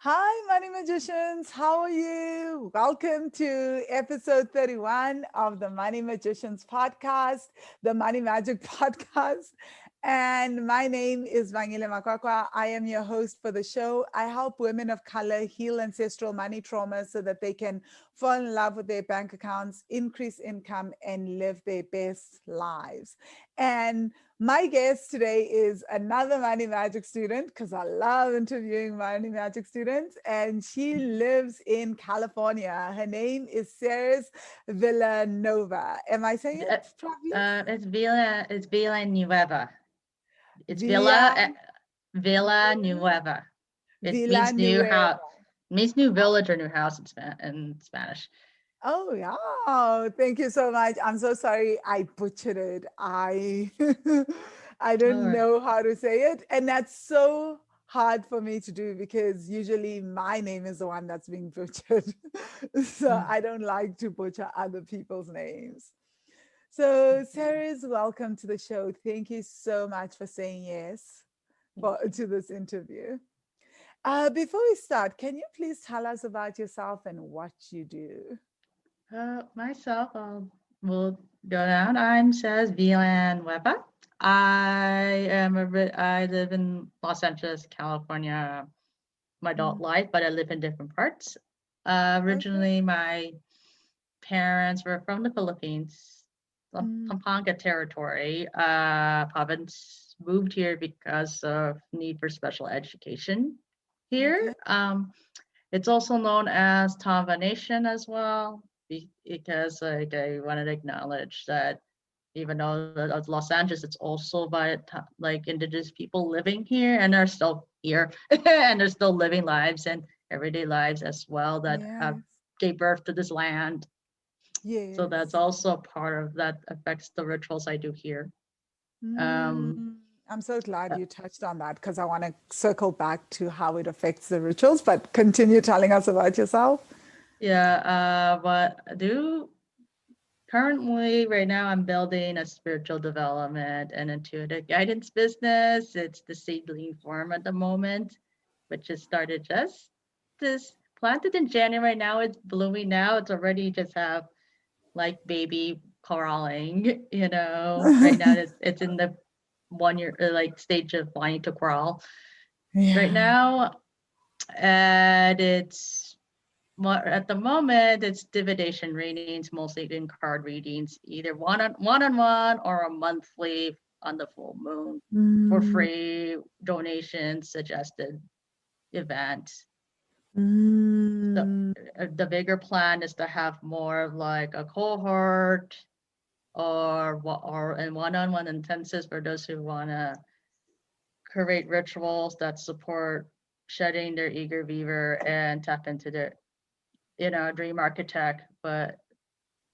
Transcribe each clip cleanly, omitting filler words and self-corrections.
Hi, Money Magicians. How are you? Welcome to episode 31 of the Money Magicians podcast, the Money Magic podcast. And my name is Vangile Makwakwa. I am your host for the show. I help women of color heal ancestral money trauma so that they can fall in love with their bank accounts, increase income, and live their best lives. And my guest today is another Money Magic student because I love interviewing Money Magic students, and she lives in California. Her name is Xeres Villanueva. Am I saying Uh, it properly? it's Villanueva. It's Villa Villanueva. It means new Villanueva. house. Means new village or new house in Spanish. Oh yeah, thank you so much. I'm so sorry I butchered it. I I All don't right. know how to say it, and that's so hard for me to do because usually my name is the one that's being butchered. So Mm. I don't like to butcher other people's names. So Sarah is welcome to the show. Thank you so much for saying yes to this interview. Before we start, can you please tell us about yourself and what you do? Myself, will go down. I'm says Villanueva. I live in Los Angeles, California, my adult Mm, life, but I live in different parts. okay. Originally, my parents were from the Philippines, Mm, Pampanga territory, province. Moved here because of need for special education okay. here. It's also known as Tava Nation as well, because like I wanted to acknowledge that even though it's Los Angeles, it's also by like indigenous people living here and are still here and they're still living lives and everyday lives as well that have Yes. gave birth to this land. So that's Yes. also part of that affects the rituals I do here. Um, Mm, I'm so glad uh, you touched on that because I want to circle back to how it affects the rituals, but continue telling us about yourself. yeah, but I do currently right now I'm building a spiritual development and intuitive guidance business. It's the seedling form at the moment, which has started just this planted in January. Now it's blooming now. It's already just have like baby crawling, Right now it's in the 1 year like stage of wanting to crawl right Yeah. now, and it's at the moment it's divination readings, mostly in card readings, either one on one or a monthly on the full moon for Mm, free donations, suggested events. So mm, the bigger plan is to have more of like a cohort or and one-on-one intensives for those who want to create rituals that support shedding their eager beaver and tap into their dream architect, but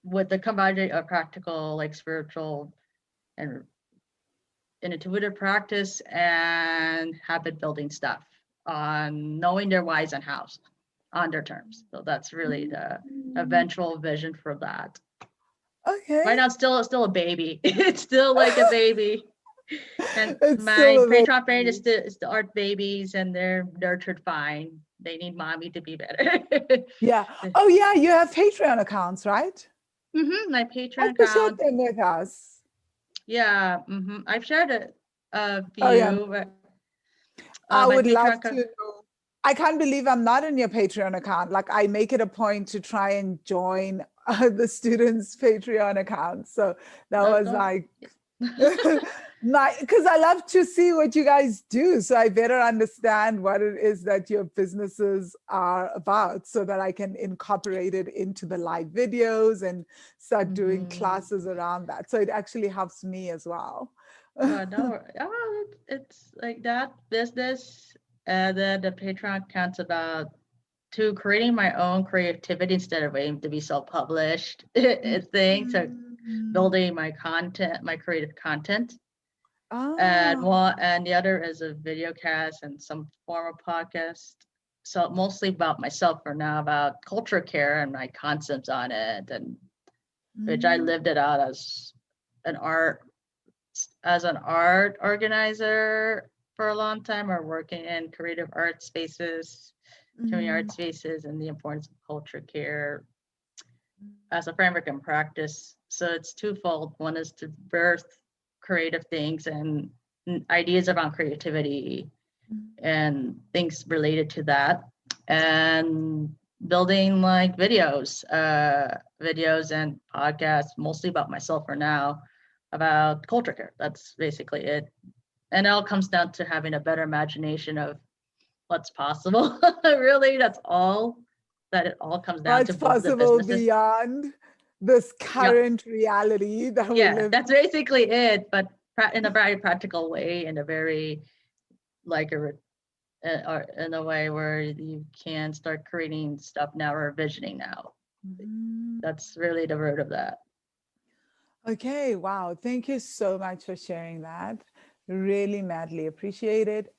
with the combination of practical, like spiritual and intuitive practice and habit building stuff on knowing their whys and hows on their terms. So that's really the mm. eventual vision for that. Right Okay. now, it's still a baby. It's still like a baby. And It's still my a pre-top parent baby. is the art babies, and they're nurtured fine. They need mommy to be better. Yeah. Oh, yeah. You have Patreon accounts, right? My Why Patreon don't you share account. them with us? Yeah, I've shared a Oh, yeah. few. But, I my would Patreon love to account. know. I can't believe I'm not in your Patreon account. Like, I make it a point to try and join the students' Patreon account. So that No, was don't. like my, because I love to see what you guys do. So I better understand what it is that your businesses are about so that I can incorporate it into the live videos and start doing Mm-hmm. classes around that. So it actually helps me as well. No, it's like that business. Then the Patreon account's about to creating my own creativity instead of waiting to be self-published thing. So Mm. building my content, my creative content. And Ah, one and the other is a video cast and some form of podcast. So mostly about myself for now, about culture care and my concepts on it, and which I mm, lived it out an art as an art organizer for a long time, or working in creative art spaces community Mm-hmm. art spaces, and the importance of culture care as a framework and practice. So it's twofold. One is to birth creative things and ideas around creativity and things related to that, and building like videos and podcasts, mostly about myself for now, about culture care. That's basically it. And it all comes down to having a better imagination of what's possible. Really, that's all that it all comes down to, What's both the possible businesses. beyond this Yeah, current reality that we yeah, live that's basically it. But in a very practical way, in a very like or in a way where you can start creating stuff now or visioning now. in? That's really the root of that. Okay, wow. Thank you so much for sharing that. Really madly appreciate it.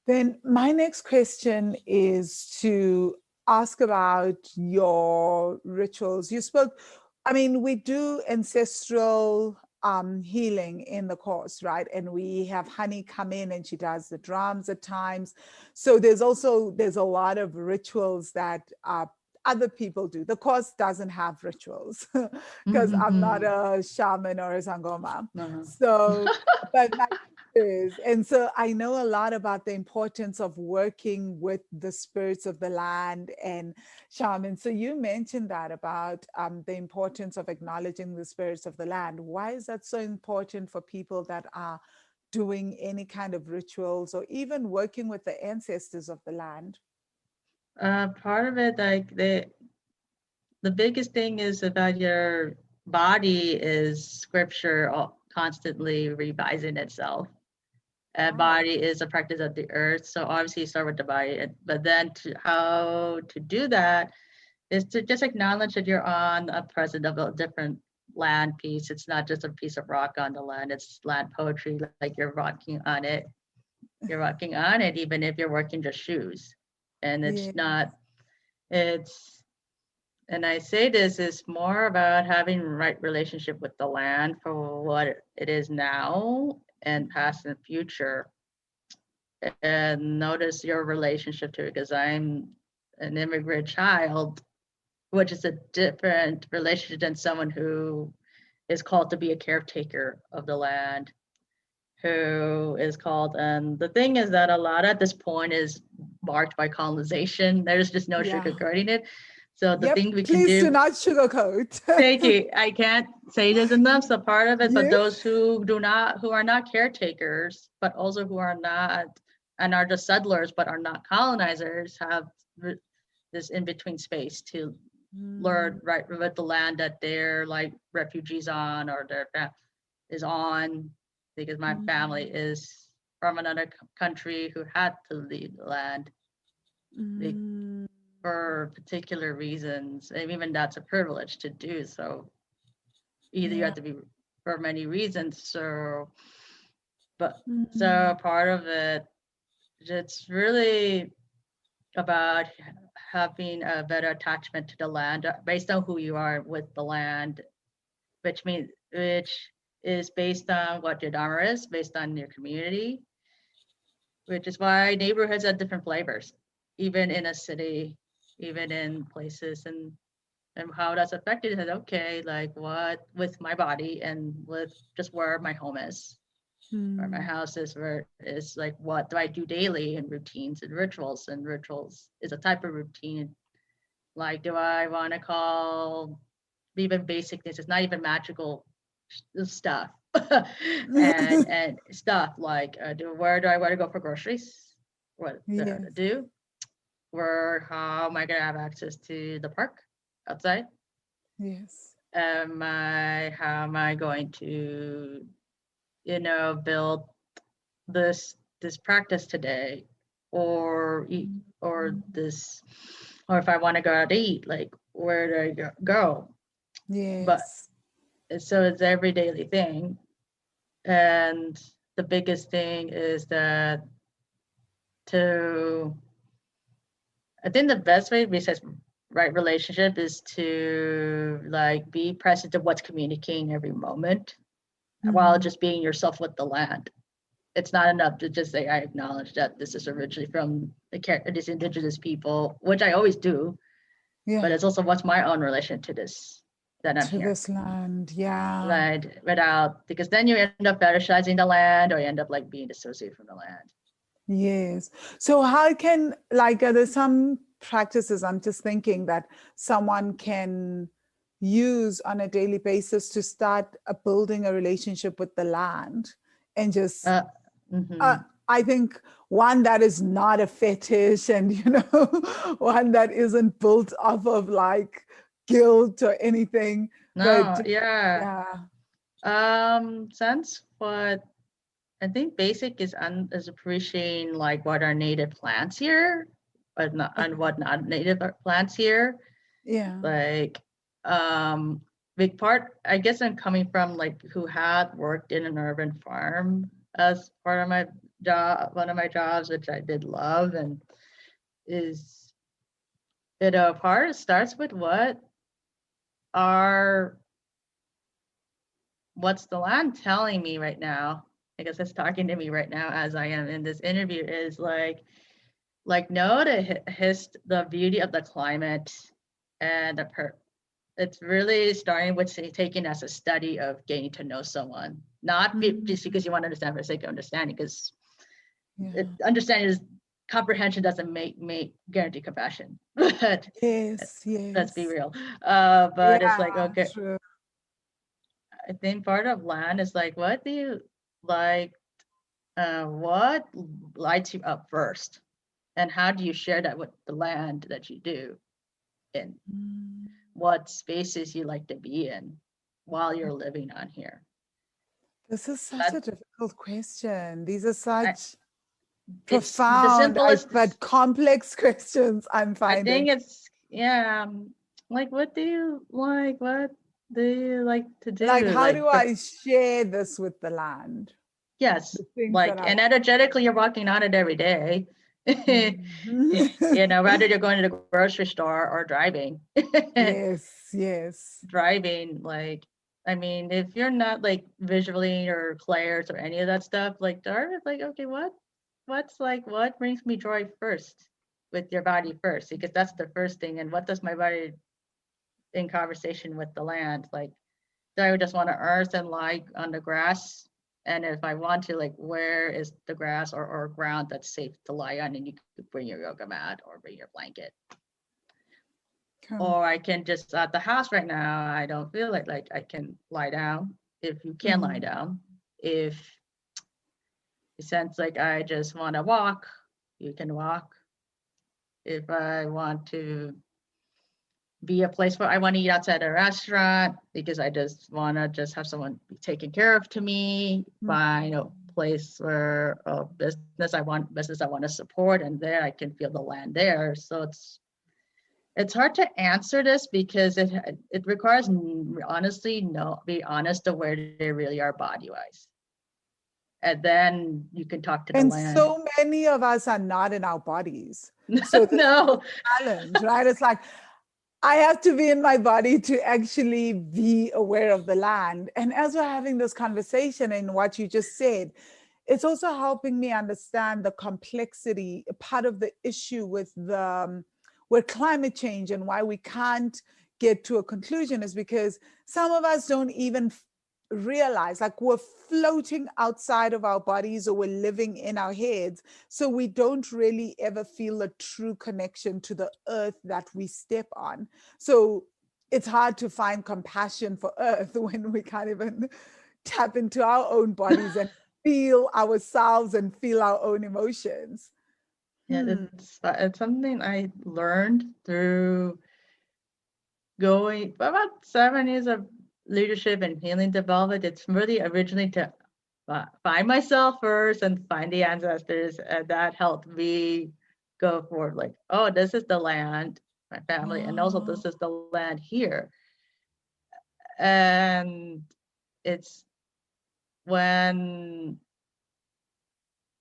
Then my next question is to ask about your rituals. You spoke, I mean, we do ancestral healing in the course, right? And we have Honey come in and she does the drums at times. So there's a lot of rituals that other people do. The course doesn't have rituals because I'm not Mm-hmm. a shaman or a sangoma. Uh-huh. So, but my is. And so I know a lot about the importance of working with the spirits of the land and shamans. So you mentioned that about the importance of acknowledging the spirits of the land. Why is that so important for people that are doing any kind of rituals or even working with the ancestors of the land? Part of it, like the biggest thing is about your body is scripture constantly revising itself. Wow. Body is a practice of the earth, so obviously you start with the body, but then how to do that is to just acknowledge that you're on a present of a different land piece. It's not just a piece of rock on the land, it's land poetry, like you're rocking on it. You're walking on it, even if you're working just shoes. And it's Yeah. not, it's, and I say this is more about having right relationship with the land for what it is now and past and future. And notice your relationship to it, because I'm an immigrant child, which is a different relationship than someone who is called to be a caretaker of the land, who is called. And the thing is that a lot at this point is marked by colonization. There's just no Yeah. sugarcoating it. So the Yep. thing we can Please do do, not sugarcoat. thank you. I can't say this enough. So part of it, but Yes. those who do not, who are not caretakers, but also who are not and are just settlers, but are not colonizers, have this in between space to learn Mm, right with the land that they're like refugees on, or their is on, because my family mm, is from another country who had to leave the land mm. for particular reasons, and even that's a privilege to do so. Either you Yeah. have to be for many reasons, so but Mm, so part of it, it's really about having a better attachment to the land based on who you are with the land, which is based on what your dharma is, based on your community, which is why neighborhoods have different flavors, even in a city, even in places, and how that's affected is okay, like what with my body and with just where my home is, where my mm, house is, where is like what do I do daily and routines and rituals. And rituals is a type of routine. Like, do I want to call even basicness? It's not even magical stuff, and stuff like where do I want to go for groceries? What do I yes. do? Where how am I going to have access to the park outside? Yes. How am I going to build this practice today, or eat, or Mm, this, or if I want to go out to eat, like where do I go? But yes. so it's every daily thing. And the biggest thing is that to I think the best way besides right relationship is to like be present to what's communicating every moment while Mm, just being yourself with the land. it's not enough to just say I acknowledge that this is originally from these indigenous people, which I always do, but Yeah. it's also what's my own relation to this that I'm To here, this land. Yeah. right? Without, because then you end up fetishizing the land, or you end up like being dissociated from the land. Yes. So how can, like, there's some practices I'm just thinking that someone can use on a daily basis to start building a relationship with the land and just, Uh, uh, mhm. I think one that is not a fetish and, one that isn't built off of like guilt or anything, but No, yeah. yeah, Since what I think basic is appreciating like what are native plants here, but not and okay. what not native plants here. Yeah. Like, big part, I guess I'm coming from like who had worked in an urban farm as part of my job, one of my jobs, which I did love, and is part starts with are what's the land telling me right now? I guess it's talking to me right now as I am in this interview is know the beauty of the climate and it's really starting with taking as a study of getting to know someone, not Mm, just because you want to understand for the sake of understanding, because yeah. understanding is comprehension doesn't make guarantee compassion. But Yes, let's be yes. real. But it's Yeah, like, okay, true. I think part of land is like, what do you like? What lights you up first, and how do you share that with the land that you do in? Mm. What spaces you like to be in while you're living on here? This is such a That difficult question. These are I, such it's the profound, simplest. but complex questions I'm I finding. think it's yeah. Like, what do you like? What do you like to Like, do? how Like, do I share this with the land? yes, The things that like, I and want. energetically, you're walking on it every day. Mhm. Whether you're going to the grocery store or driving. Yes, yes. Driving, like, I mean, if you're not like visually or clairs or any of that stuff, like driving, like, okay, what brings me joy first with your body first? Because that's the first thing. And what does my body in conversation with the land? Like, do I just want to earth and lie on the grass? And if I want to, like, where is the grass or ground that's safe to lie on? And you could bring your yoga mat or bring your blanket. Cool. Or I can just at the house right now, I don't feel like I can lie down. If you can lie Mhm. down, if it sounds like I just want to walk, you can walk. If I want to be a place where I want to eat outside a restaurant because I just want to just have someone be taken care of to me, Mhm. find a place where a business I want to support, and there I can feel the land there. So it's hard to answer this because it requires honestly no be honest of where they really are body wise, and then you can talk to the And land. so many of us are not in our bodies. So this is the No, challenge, right? It's like, I have to be in my body to actually be aware of the land. And as we're having this conversation and what you just said, it's also helping me understand the complexity, part of the issue with climate change and why we can't get to a conclusion is because some of us don't even realize, like, we're floating outside of our bodies or we're living in our heads, so we don't really ever feel a true connection to the earth that we step on. So it's hard to find compassion for earth when we can't even tap into our own bodies and feel ourselves and feel our own emotions. yeah, Hmm. it's something I learned through going about 7 years of leadership and healing development. It's really originally to find myself first and find the ancestors, and that helped me go forward. Like, oh, this is the land, my family, and also Oh, this is the land here. And it's when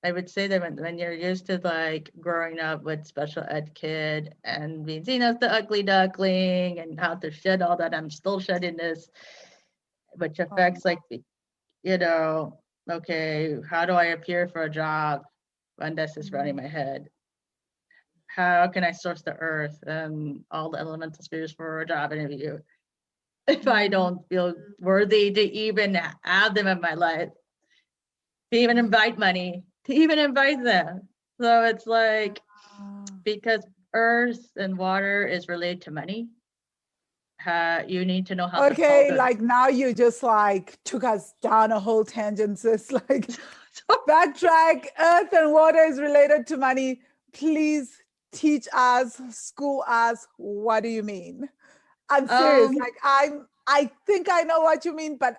I would say that when you're used to like growing up with special ed kid and being seen as the ugly duckling and how to shed all that, I'm still shedding this, which oh, affects like you know okay, how do I appear for a job when this is running my head? How can I source the earth and all the elemental spirits for a job interview if I don't feel worthy to even have them in my life, to even invite money, to even invite them? So it's like, because earth and water is related to money, you need to know how to hold Okay, it. like now you just like took us down a whole tangent. So it's like backtrack, earth and water is related to money. Please teach us, school us. What do you mean? I'm serious. Um, Like I think I know what you mean, but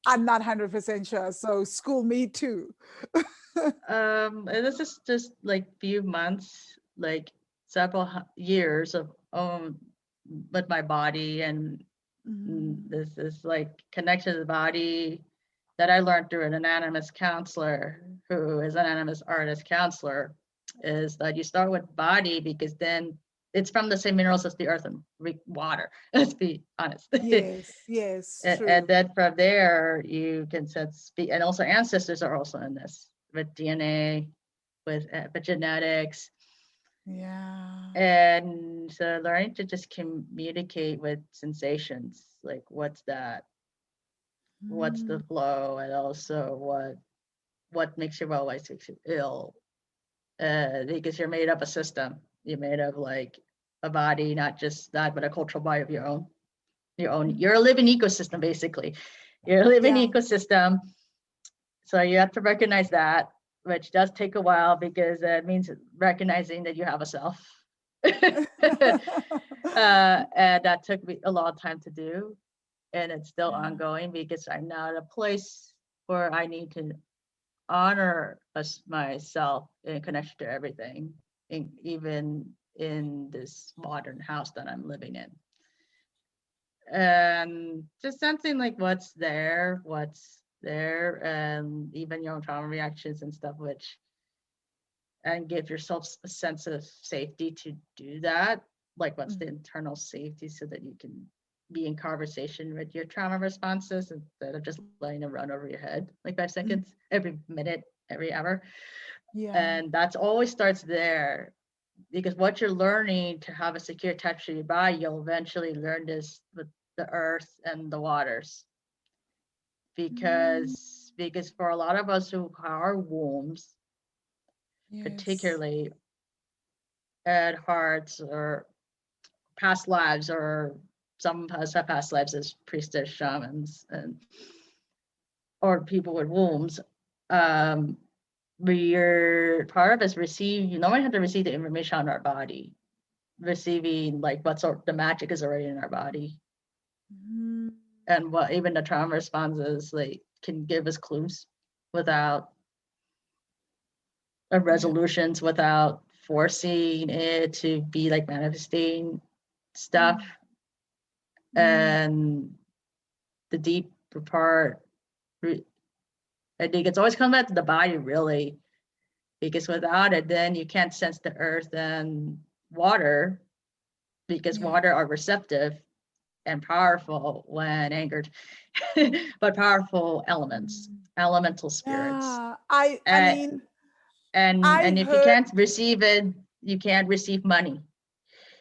I'm not 100% sure. So school me too. and this is just like few months, like several years of with my body, and this is like connection to the body that I learned through an anonymous counselor who is an anonymous artist counselor, is that you start with body because then it's from the same minerals as the earth and water. Let's be honest. Yes, yes, And true. then from there you can sense, and also ancestors are also in this with DNA, with epigenetics, Yeah. and so learning to just communicate with sensations, like what's that, what's the Mm. flow, and also what makes you well, what makes you ill, because you're made up a system, you're made of like a body, not just that, but a cultural body of your own, you're a living ecosystem, basically. You're a living Yeah. ecosystem. So you have to recognize that, which does take a while because it means recognizing that you have a self. And that took me a long time to do. And it's still Yeah. ongoing because I'm now at a place where I need to honor myself in connection to everything, even in this modern house that I'm living in. And just sensing like what's there, and even your own trauma reactions and stuff, which, and give yourself a sense of safety to do that, like what's the internal safety, so that you can be in conversation with your trauma responses instead of just letting them run over your head like 5 seconds every minute, every hour. Yeah. And that's always starts there, because what you're learning to have a secure touch to your body, you'll eventually learn this with the earth and the waters. Mm. Because for a lot of us who are wombs, Yes. particularly at hearts or past lives, or some of us have past lives as priestess, shamans, and or people with wombs, um, we're part of us receive, you normally have to receive the information on our body, receiving like what's the magic is already in our body, Mm. and what even the trauma responses like can give us clues without Yeah. resolutions, without forcing it to be like manifesting stuff. Mm. And the deep part, I think it's always come back to the body, really, because without it, then you can't sense the earth and water, because Yeah. water are receptive and powerful when angered, but powerful elements, Mm. elemental spirits. Yeah. I Uh, mean, and I if you heard. can't receive it, you can't receive money.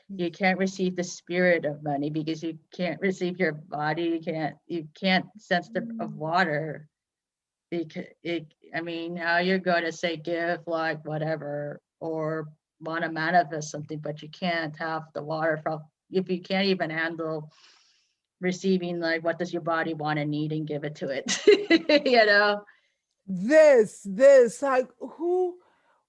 You can't receive the spirit of money because you can't receive your body. You can't sense the of Mm. water. I mean, how you're going to say give like whatever or want to manifest something, but you can't have the water from, if you can't even handle receiving like what does your body want and need and give it to it. you know This like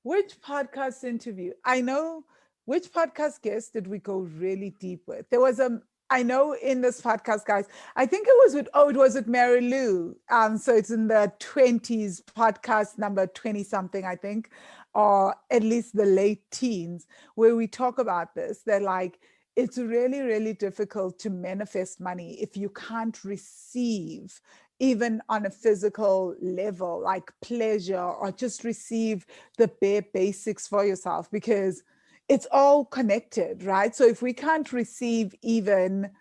which podcast interview, I know, which podcast guest did we go really deep with? There was a, I know in this podcast, guys, I think it was with, oh, it was with Mary Lou. So it's in the 20s, podcast number 20 something, I think, or at least the late teens, where we talk about this. They're like, it's really, really difficult to manifest money if you can't receive, even on a physical level, like pleasure, or just receive the bare basics for yourself, because it's all connected, right? So if we can't receive even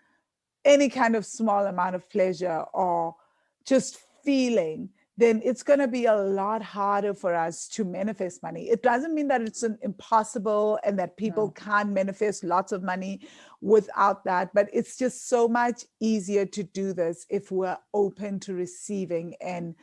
any kind of small amount of pleasure or just feeling, then it's going to be a lot harder for us to manifest money. It doesn't mean that it's impossible and that people No. can't manifest lots of money without that, but it's just so much easier to do this if we're open to receiving, and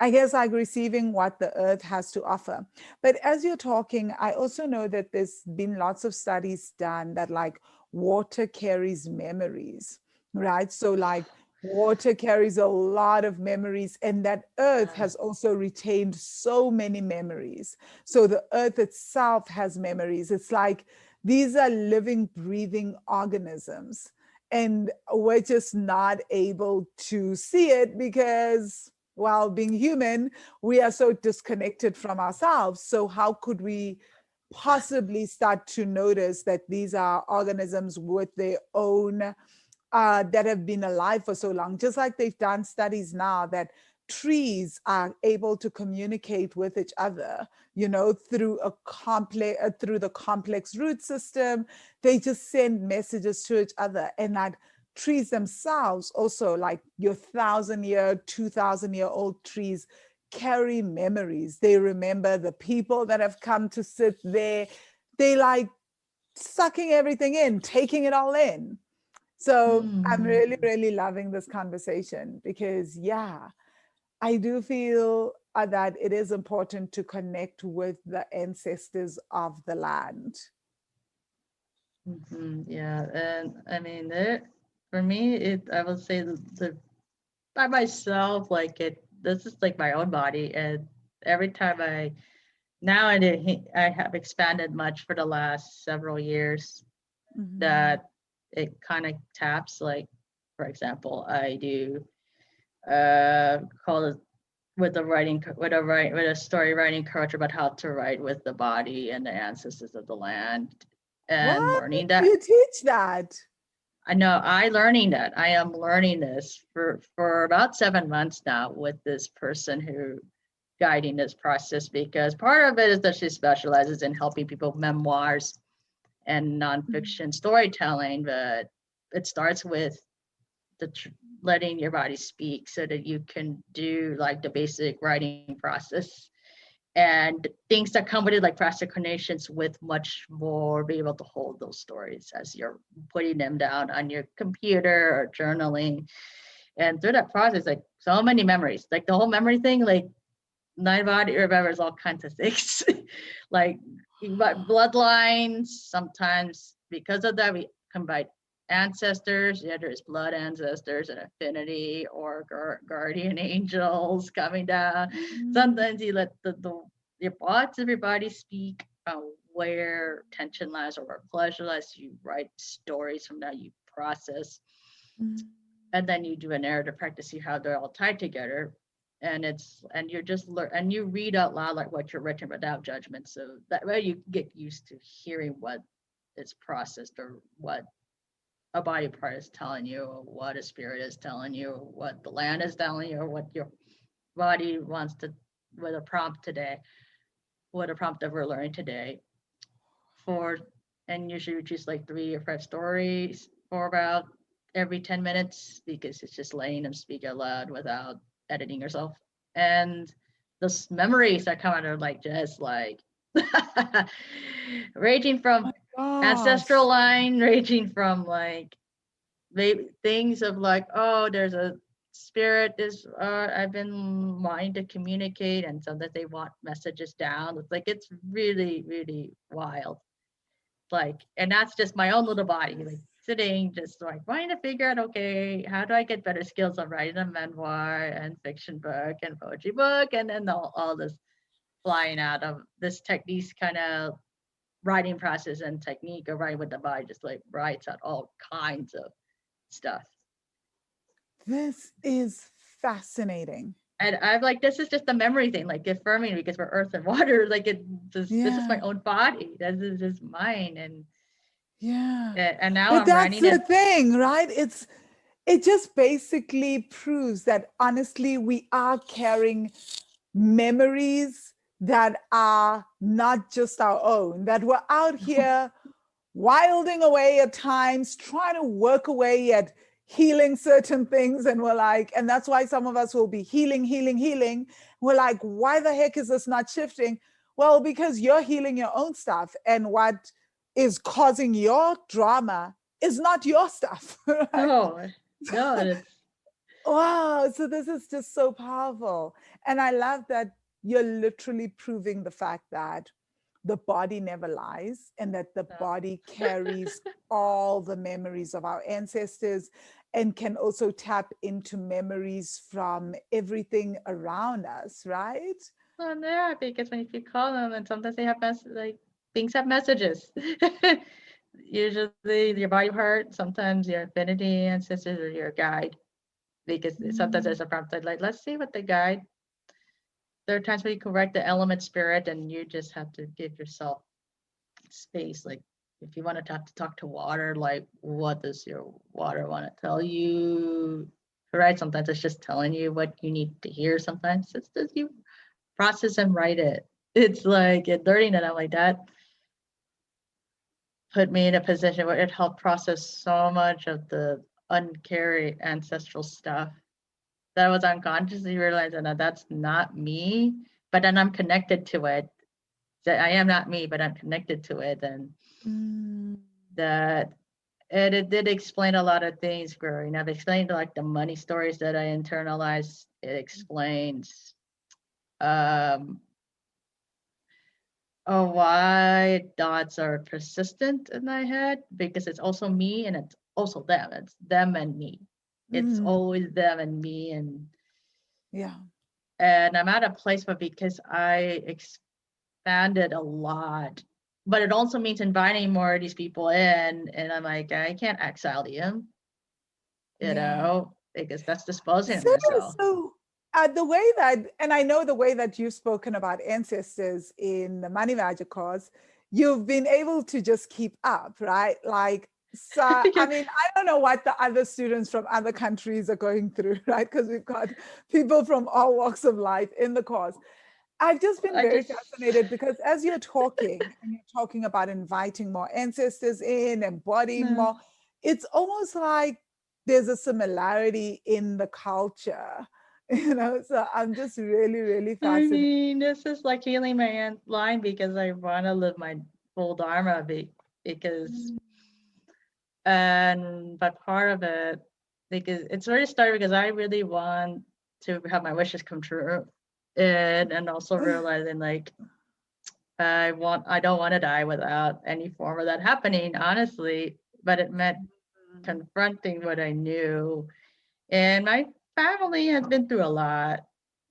I guess like receiving what the earth has to offer. But as you're talking, I also know that there's been lots of studies done that like water carries memories, right? So like water carries a lot of memories, and that earth Yeah. has also retained so many memories. So the earth itself has memories. It's like these are living, breathing organisms. And we're just not able to see it because, while being human, we are so disconnected from ourselves. So, how could we possibly start to notice that these are organisms with their own, that have been alive for so long? Just like they've done studies now that trees are able to communicate with each other, through through the complex root system. They just send messages to each other, and that trees themselves also, like your 1,000-year, 2,000-year-old trees, carry memories. They remember the people that have come to sit there. They like sucking everything in, taking it all in. So I'm really, Mm. really loving this conversation because, yeah, I do feel that it is important to connect with the ancestors of the land. Yeah, and I mean, for me, I would say the by myself, like this is like my own body, and every time I have expanded much for the last several years Mhm. that it kind of taps, like, for example, I do call it with a with a story writing coach about how to write with the body and the ancestors of the land, and What? learning that. You teach that? I know I am learning this for about 7 months now with this person who guiding this process, because part of it is that she specializes in helping people with memoirs and Mhm. nonfiction storytelling, but it starts with the letting your body speak so that you can do like the basic writing process and things that come with it, like procrastinations, with much more be able to hold those stories as you're putting them down on your computer or journaling. And through that process, like so many memories, like the whole memory thing, like my body remembers all kinds of things, like bloodlines. Sometimes because of that, we combine ancestors. Yeah, there's blood ancestors and affinity or guardian angels coming down. Mhm. Sometimes you let the your parts of your body speak, where tension lies or where pleasure lies. You write stories from that. You process, Mhm. and then you do a narrative practice, see how they're all tied together. And you're just learn, and you read out loud like what you're written without judgment, so that way you get used to hearing what is processed, or what a body part is telling you, or what a spirit is telling you, or what the land is telling you, or what your body wants to, with a prompt today, what a prompt that we're learning today for. And usually we choose like 3 or 5 stories for about every 10 minutes, because it's just letting them speak out loud without editing yourself. And those memories that come out are like just like ranging from My gosh. ancestral line, ranging from like maybe things of like, oh, there's a spirit is I've been wanting to communicate, and so that they want messages down. It's like it's really, really wild. Like, and that's just my own little body, like sitting, just like trying to figure out, okay, how do I get better skills of writing a memoir and fiction book and poetry book, and then all this flying out of this techniques kind of writing process and technique of writing with the body, just like writes out all kinds of stuff. This is fascinating. And I'm like, this is just a memory thing, like affirming, because we're earth and water, like this is my Yeah. own body, this is just mine. Yeah. And now But I'm that's writing the it. thing, right? It just basically proves that honestly we are carrying memories that are not just our own, that we're out here wilding away at times, trying to work away at healing certain things, and we're like, and that's why some of us will be healing. We're like, why the heck is this not shifting? Well, because you're healing your own stuff, and what is causing your drama is not your stuff, right? No, no, it's Wow, so this is just so powerful. And I love that you're literally proving the fact that the body never lies and that the no. body carries all the memories of our ancestors and can also tap into memories from everything around us, right? Well, yeah, because when if you call them, and sometimes they have like things have messages. Usually your body part, sometimes your affinity ancestors or your guide. Because sometimes Mm. there's a prompt like, let's see what the guide. There are times where you correct the element spirit, and you just have to give yourself space. Like if you want to talk to water, like what does your water want to tell you? Right? Sometimes it's just telling you what you need to hear. Sometimes it's just you process and write it. It's like in learning that I'm like that put me in a position where it helped process so much of the uncarried ancestral stuff that was unconsciously realizing that that's not me, but then I'm connected to it. That I am not me, but I'm connected to it, and Mm. that it did explain a lot of things growing up. It explained like the money stories that I internalized. It explains um why thoughts are persistent in my head, because it's also me and it's also them. It's them and me. It's Mm. always them and me, Yeah. and I'm at a place where because I expanded a lot, but it also means inviting more of these people in, and I'm like, I can't exile them, Yeah. because that's disposing of So, myself. the way that, and I know the way that you've spoken about ancestors in the Money Magic course, you've been able to just keep up, right? Like, so, I Yeah, mean, I don't know what the other students from other countries are going through, right? Because we've got people from all walks of life in the course. I've just been I very just fascinated because as you're talking and you're talking about inviting more ancestors in, embodying no. more, it's almost like there's a similarity in the culture, So I'm just really, really I fascinated. mean, this is like healing my line because I want to live my full dharma because and but part of it because it's already started because I really want to have my wishes come true, and also realizing like I don't want to die without any form of that happening, honestly. But it meant confronting what I knew, and my family has been through a lot.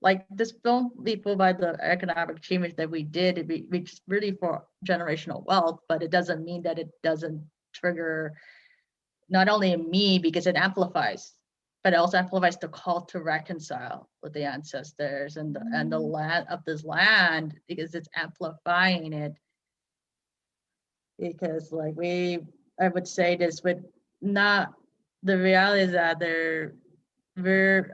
Like this film, people by the economic achievements that we did, it's really for generational wealth, but it doesn't mean that it doesn't trigger not only in me because it amplifies, but it also amplifies the call to reconcile with the ancestors and the land of this land because it's amplifying it. Because like I would say this, but not the reality is that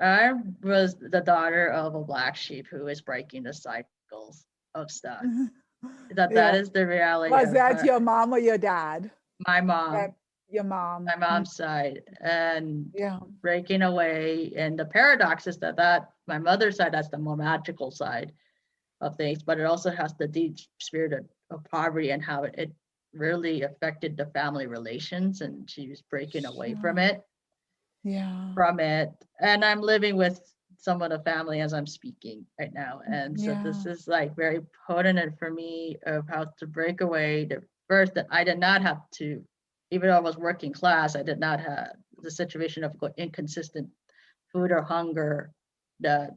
I was the daughter of a black sheep who is breaking the cycles of stuff. That Yeah. is the reality Was of that your mom or your dad? my That mom your mom. my mom's side and Yeah. breaking away. And the paradox is that my mother's side has the more magical side of things, but it also has the deep spirit of poverty and how it really affected the family relations. And she was breaking away Sure. Yeah. from it. And I'm living with some of the family as I'm speaking right now. And so Yeah. this is like very potent for me of how to break away the first that I did not have to, even though I was working class, I did not have the situation of inconsistent food or hunger that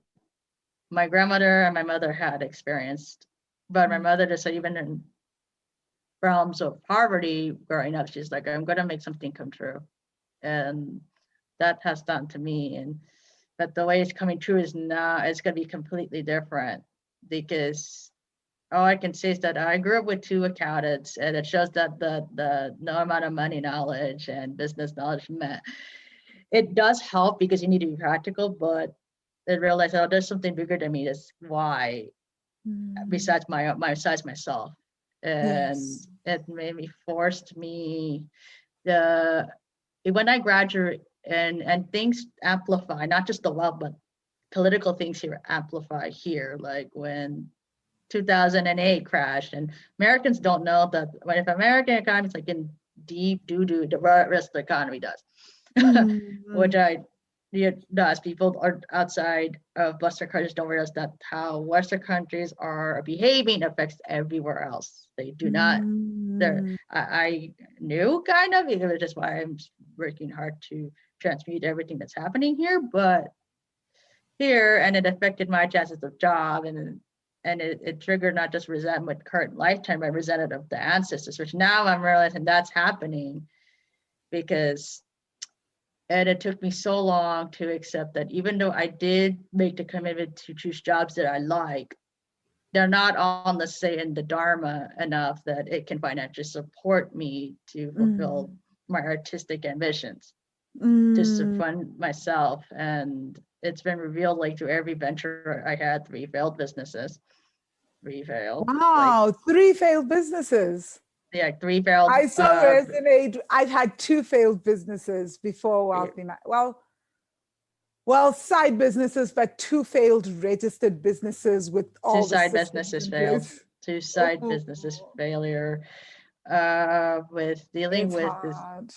my grandmother and my mother had experienced. But my Mm. mother just said, even in realms of poverty growing up, she's like, I'm going to make something come true. And that has done to me. And but the way it's coming true is now it's going to be completely different because all I can say is that I grew up with two accountants, and it shows that the no amount of money knowledge and business knowledge met. It does help because you need to be practical, but I realized, oh, there's something bigger than me. That's why, Mm. besides besides myself, and Yes. it made me forced me the when I graduated and things amplify, not just the wealth, but political things here amplify here. Like when 2008 crashed, and Americans don't know that when if American economy is like in deep doo-doo, the rest of the economy does. Which Mm, does. People are outside of Western countries don't realize that how Western countries are behaving affects everywhere else. They do not. There, mm, I knew kind of, which is why I'm working hard to transmute everything that's happening here. But here, and it affected my chances of job, and it triggered not just resentment current lifetime, but resentment of the ancestors, which now I'm realizing that's happening because, and it took me so long to accept that even though I did make the commitment to choose jobs that I like, they're not on the say in the dharma enough that it can financially support me to fulfill mm, my artistic ambitions, to mm. fund myself. And it's been revealed like through every venture I had, three failed businesses, three failed, like Wow, three failed businesses. yeah, three failed I so resonate. I've had two failed businesses before Wealthy Man. Well, side businesses, but two failed registered businesses with two all the side systems businesses in failed, place. two side Oh, businesses failure, with it's hard.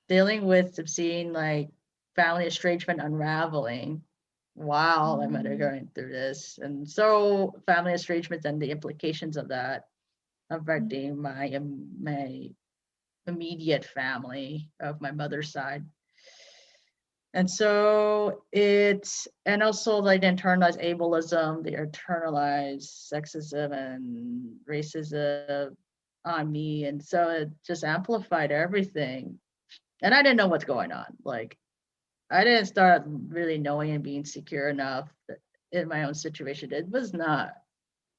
dealing with seeing like family estrangement unraveling while I'm Mm, undergoing through this. And so family estrangement and the implications of that mm, affecting my immediate family of my mother's side. And so it's, and also like the internalized ableism, the internalized sexism and racism on me. And so it just amplified everything. And I didn't know what's going on. Like I didn't start really knowing and being secure enough in my own situation. It was not,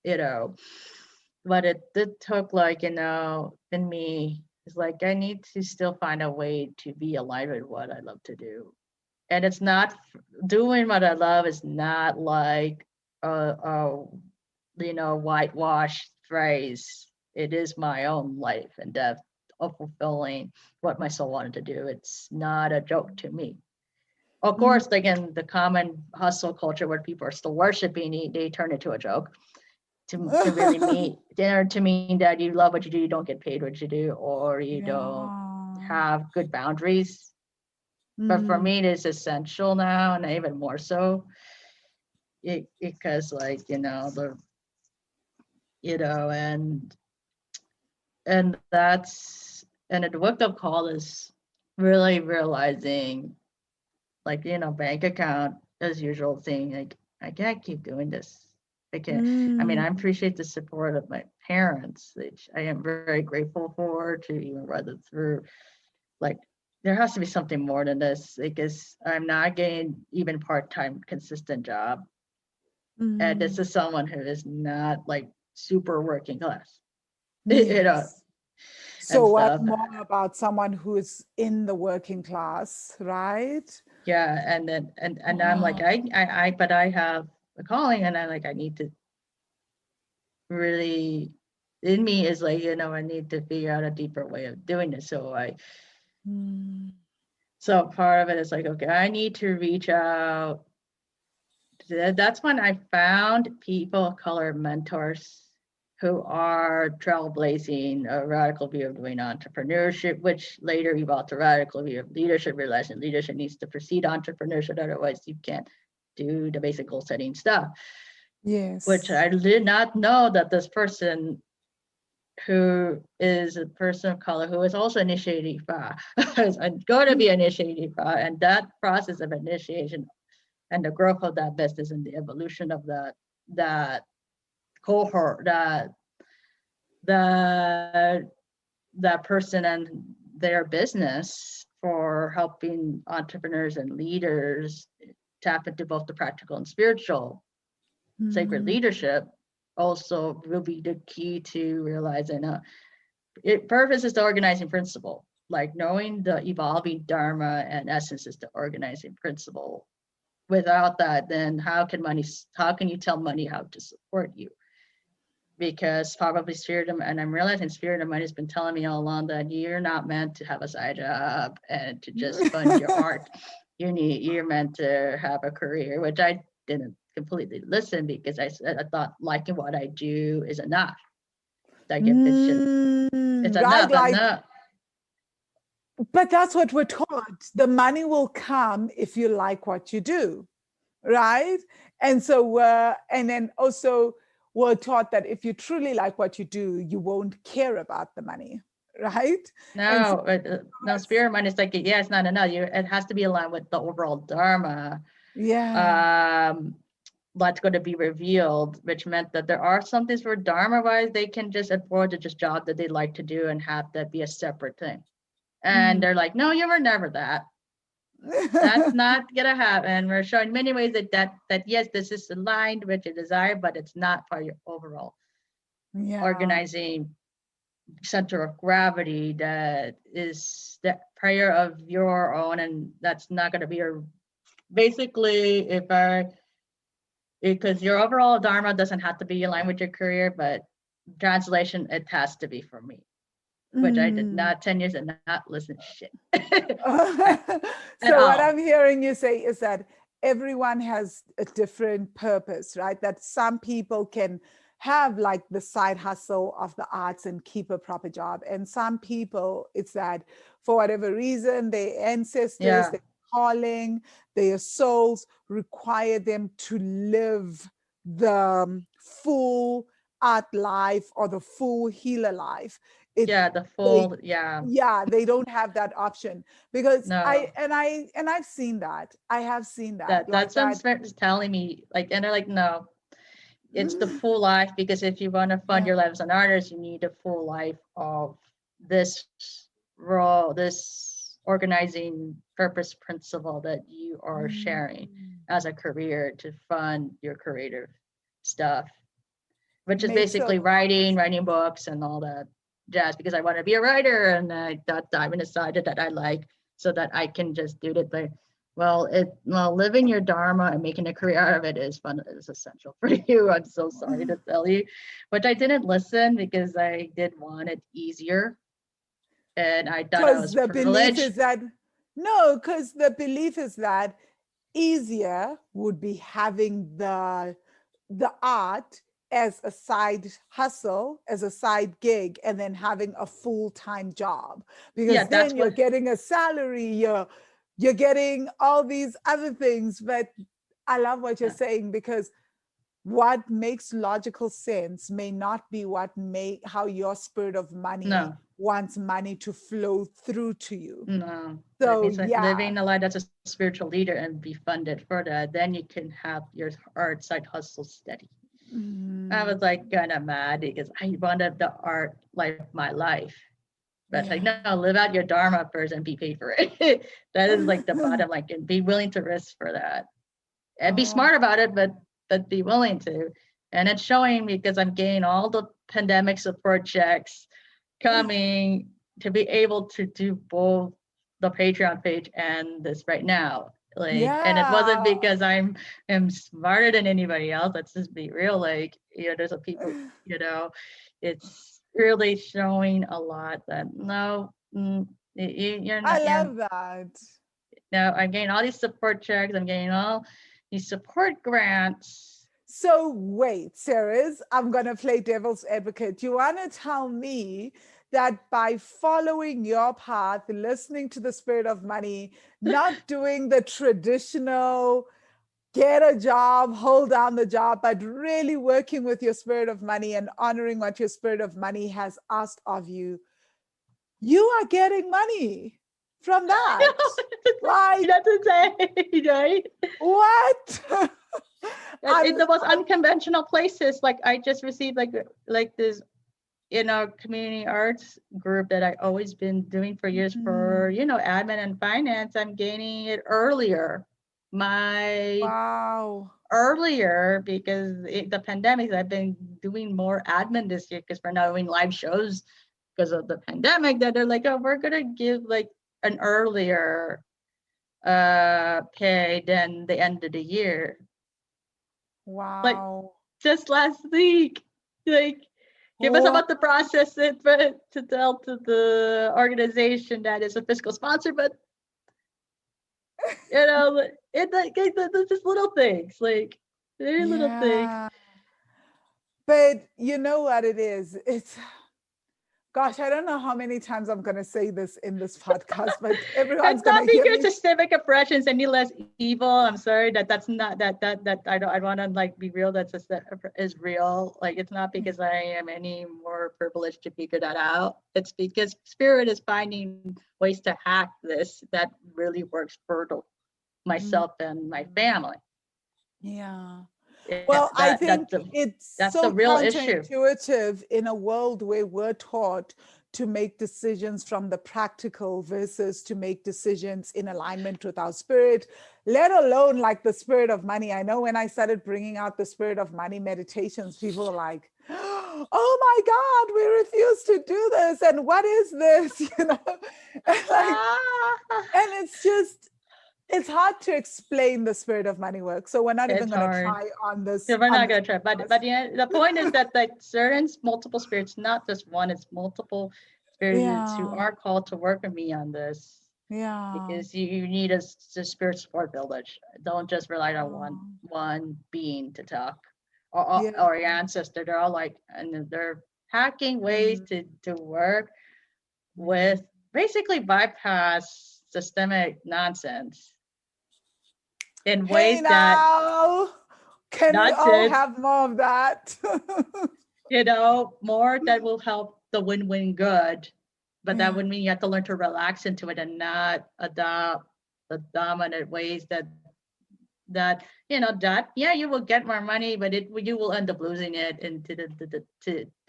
you know, but it took like, in me, it's like I need to still find a way to be aligned with what I love to do. And it's not doing what I love is not like a whitewash phrase. It is my own life and death of fulfilling what my soul wanted to do. It's not a joke to me. Of mm. course, again, the common hustle culture where people are still worshiping, they turn it to a joke to really mean to mean that you love what you do, you don't get paid what you do, or you don't Yeah. have good boundaries. But for Mm, me, it is essential now, and even more so, because like and that's and the wake up call is really realizing, like bank account as usual thing, like I can't keep doing this. I can't. I mean, I mm, appreciate the support of my parents, which I am very grateful for, to even weather through. Like, there has to be something more than this, because I'm not getting even part-time consistent job, and this mm. is someone who is not like super working class, you know, Yes. So, and what stuff. more about someone who is in the working class, right? Yeah, and then and I'm like, Wow. but I have a calling, and I need to really, in me is like, I need to figure out a deeper way of doing this. Mm, So part of it is like, okay, I need to reach out. That's when I found people of color mentors who are trailblazing a radical view of doing entrepreneurship, which later evolved to radical view of leadership, realizing leadership needs to precede entrepreneurship, otherwise you can't do the basic goal setting stuff, which yes. I did not know that this person, who is a person of color who is also initiating Ifa, is going to be initiating Ifa, and that process of initiation and the growth of that business and the evolution of that cohort, that that person and their business, for helping entrepreneurs and leaders tap into both the practical and spiritual sacred Mm, leadership, also will be the key to realizing purpose is the organizing principle. Like knowing the evolving dharma and essence is the organizing principle. Without that, then how can you tell money how to support you? Because probably spirit and I'm realizing spirit of money has been telling me all along that you're not meant to have a side job and to just fund your art. you're meant to have a career, which I didn't completely listen because I thought liking what I do is enough. Like if it's Right, enough, like, enough. but that's what we're taught. The money will come if you like what you do, right? And so, and then also we're taught that if you truly like what you do, you won't care about the money, right? And so, No, spirit mind is like, yeah, it's not enough. It has to be aligned with the overall dharma. yeah. Um, that's going to be revealed, which meant that there are some things where dharma wise they can just afford to just job that they like to do and have that be a separate thing. And Mm. they're like, no, you were never that. That's not gonna happen. We're showing many ways that yes, this is aligned with your desire, but it's not for your overall yeah. organizing center of gravity that is the prayer of your own, and that's not gonna be your basically if I because your overall dharma doesn't have to be aligned with your career, but translation it has to be for me, which I did Mm. not 10 years and not listen to shit at So what all. I'm hearing you say is that everyone has a different purpose, right? That some people can have like the side hustle of the arts and keep a proper job. And some people, it's that for whatever reason, their ancestors, Yeah, their calling, their souls require them to live the full art life or the full healer life. It yeah, the they full, yeah. yeah, they don't have that option because No, I've seen that. I have seen that that's like what that. spirit is telling me. Like, and they're like, no, it's the Mm, full life because if you want to fund yeah. your life as an artist, you need a full life of this role, this organizing purpose principle that you are sharing Mm. as a career to fund your creative stuff, which is Makes a basically lot of writing books and all that jazz because I want to be a writer and I that I've decided that I like so that I can just do it. But living your dharma and making a career out of it is fun is essential for you. I'm so sorry to tell you, but I didn't listen because I did want it easier and I thought I because was the belief privileged. is that no, because the belief is that easier would be having the art as a side hustle, as a side gig, and then having a full-time job. Yeah, Because that's then you're what. getting a salary, you're getting all these other things. But I love what you're Yeah, saying because what makes logical sense may not be what may how your spirit of money no, wants money to flow through to you. no. That So means like yeah. living a life as a spiritual leader and be funded for that. Then you can have your art side hustle steady. I Mm, was like kind of mad because I wanted the art life my life. But like, yeah. no, live out your dharma first and be paid for it. That is like the bottom line. And be willing to risk for that and be Oh, smart about it, but be willing to. And it's showing because I'm getting all the pandemic support checks coming to be able to do both the Patreon page and this right now. Like, and it wasn't yeah. because am smarter than anybody else. Let's just be real. Like, there's a people, it's really showing a lot that no, you're I not, love that. no, I'm getting all these support checks. I'm getting all these support grants. So wait, Ceres, I'm going to play devil's advocate. You want to tell me that by following your path, listening to the spirit of money, not doing the traditional get a job, hold down the job, but really working with your spirit of money and honoring what your spirit of money has asked of you, you are getting money from that. Like, That's insane, right? what? In the most unconventional places. Like I just received like this in our community arts group that I always been doing for years for Mm, admin and finance. I'm gaining it earlier. My wow. earlier because the pandemic. I've been doing more admin this year because we're now doing live shows because of the pandemic. That they're like, oh, we're gonna give like an earlier pay than the end of the year. Like Wow. just last week. Like give us Wow. about the process it but to tell to the organization that is a fiscal sponsor, but You know, it's just little things, like very little things. Yeah. But you know what it is? It's, gosh, I don't know how many times I'm going to say this in this podcast, but everyone's It's going not to hear because me. systemic oppression's any less evil. I'm sorry that's not that I don't I want to like be real. That is real. Like it's not because I am any more privileged to figure that out. It's because spirit is finding ways to hack this that really works for Mm, myself and my family. yeah. Yeah, Well, I think it's that's the so real issue. counterintuitive in a world where we're taught to make decisions from the practical versus to make decisions in alignment with our spirit, let alone like the spirit of money. I know when I started bringing out the spirit of money meditations, people were like, oh my God, we refuse to do this. And what is this? You know, and like, Ah, and it's just, it's hard to explain the spirit of money work. So we're not even it's going to hard. try Yeah, we're on not this gonna try, but podcast. the point is that like certain multiple spirits, not just one, it's multiple spirits who Yeah. are called to work with me on this Yeah. because you need a spirit support village. Don't just rely on Um, one being to talk yeah. or your ancestor. They're all like, and they're hacking ways Mm, to work mm. with basically bypass systemic nonsense in Hey ways that now, can we that's all it. have more of that? More that will help the win-win good. But that Yeah. would mean you have to learn to relax into it and not adopt the dominant ways that yeah, you will get more money, but you will end up losing it into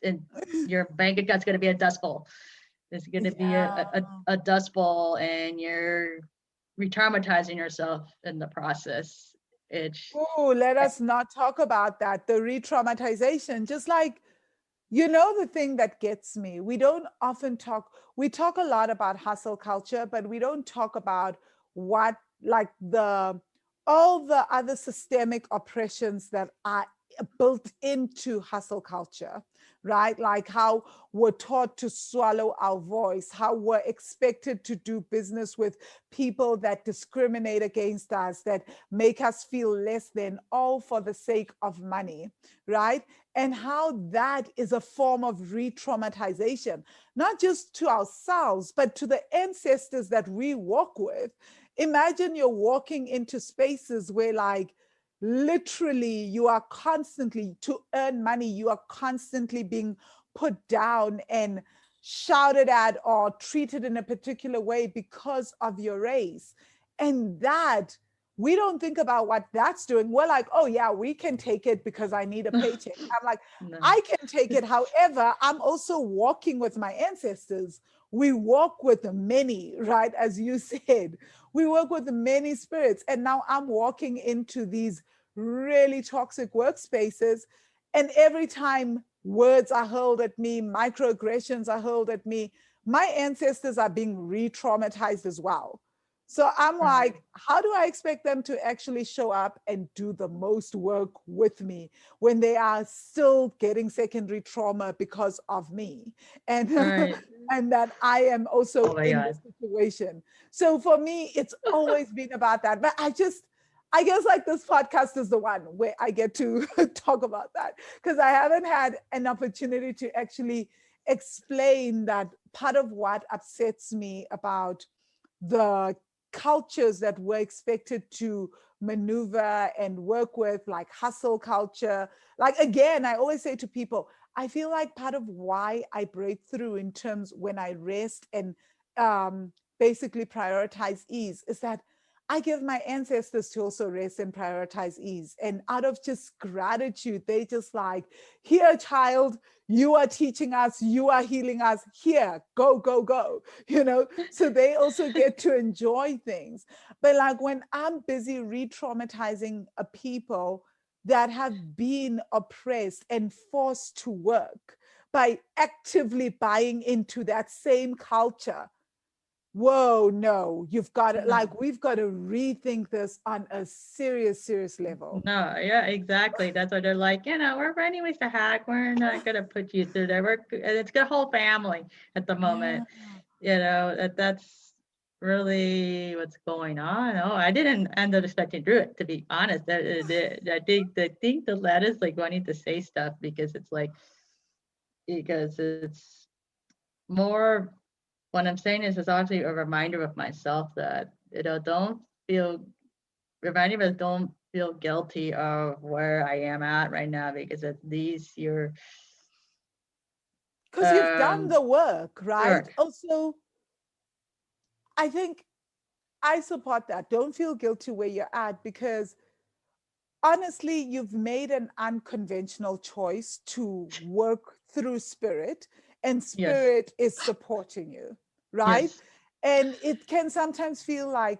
and your bank account's going to be a dust bowl. It's going to be Yeah. a dust bowl, and you're re-traumatizing yourself in the process. It's Oh, let us not talk about that. The re traumatization, just like, you know, the thing that gets me, we don't often talk, we talk a lot about hustle culture, but we don't talk about what, like, all the other systemic oppressions that are built into hustle culture, right? Like how we're taught to swallow our voice, how we're expected to do business with people that discriminate against us, that make us feel less than, all for the sake of money, right? And how that is a form of re traumatization, not just to ourselves, but to the ancestors that we walk with. Imagine you're walking into spaces where, like, literally, you are constantly, to earn money, you are constantly being put down and shouted at or treated in a particular way because of your race. And that, we don't think about what that's doing. We're like, oh, yeah, we can take it because I need a paycheck. I'm like, no. I can take it. However, I'm also walking with my ancestors. We walk with many, right? As you said, we work with many spirits. And now I'm walking into these really toxic workspaces. And every time words are hurled at me, microaggressions are hurled at me, my ancestors are being re traumatized as well. So I'm Right. like, how do I expect them to actually show up and do the most work with me when they are still getting secondary trauma because of me? And Right. and that I am also Oh my in the god. situation. So for me, it's always been about that. But I guess like this podcast is the one where I get to talk about that because I haven't had an opportunity to actually explain that part of what upsets me about the cultures that we're expected to maneuver and work with, like hustle culture. Like, again, I always say to people, I feel like part of why I break through in terms when I rest and basically prioritize ease is that I give my ancestors to also rest and prioritize ease. And out of just gratitude, they just like, here, child, you are teaching us, you are healing us, here, go, go, go, you know? So they also get to enjoy things. But like when I'm busy re traumatizing a people that have been oppressed and forced to work by actively buying into that same culture, whoa, no, you've got to, No. like, we've got to rethink this on a serious, serious level. No, yeah, exactly. That's what they're like. We're anyways to hack. We're not gonna put you through there. And it's the whole family at the Yeah. moment. That's really what's going on. Oh, I didn't end up expecting to do it, to be honest. I think the lettuce like wanting to say stuff because it's more what I'm saying is it's actually a reminder of myself that don't feel reminding us don't feel guilty of where I am at right now because at least you're Because you've done the work, right? work. Also, I think I support that. Don't feel guilty where you're at because honestly, you've made an unconventional choice to work through spirit, and Yes. spirit is supporting you, right? Yes. And it can sometimes feel like,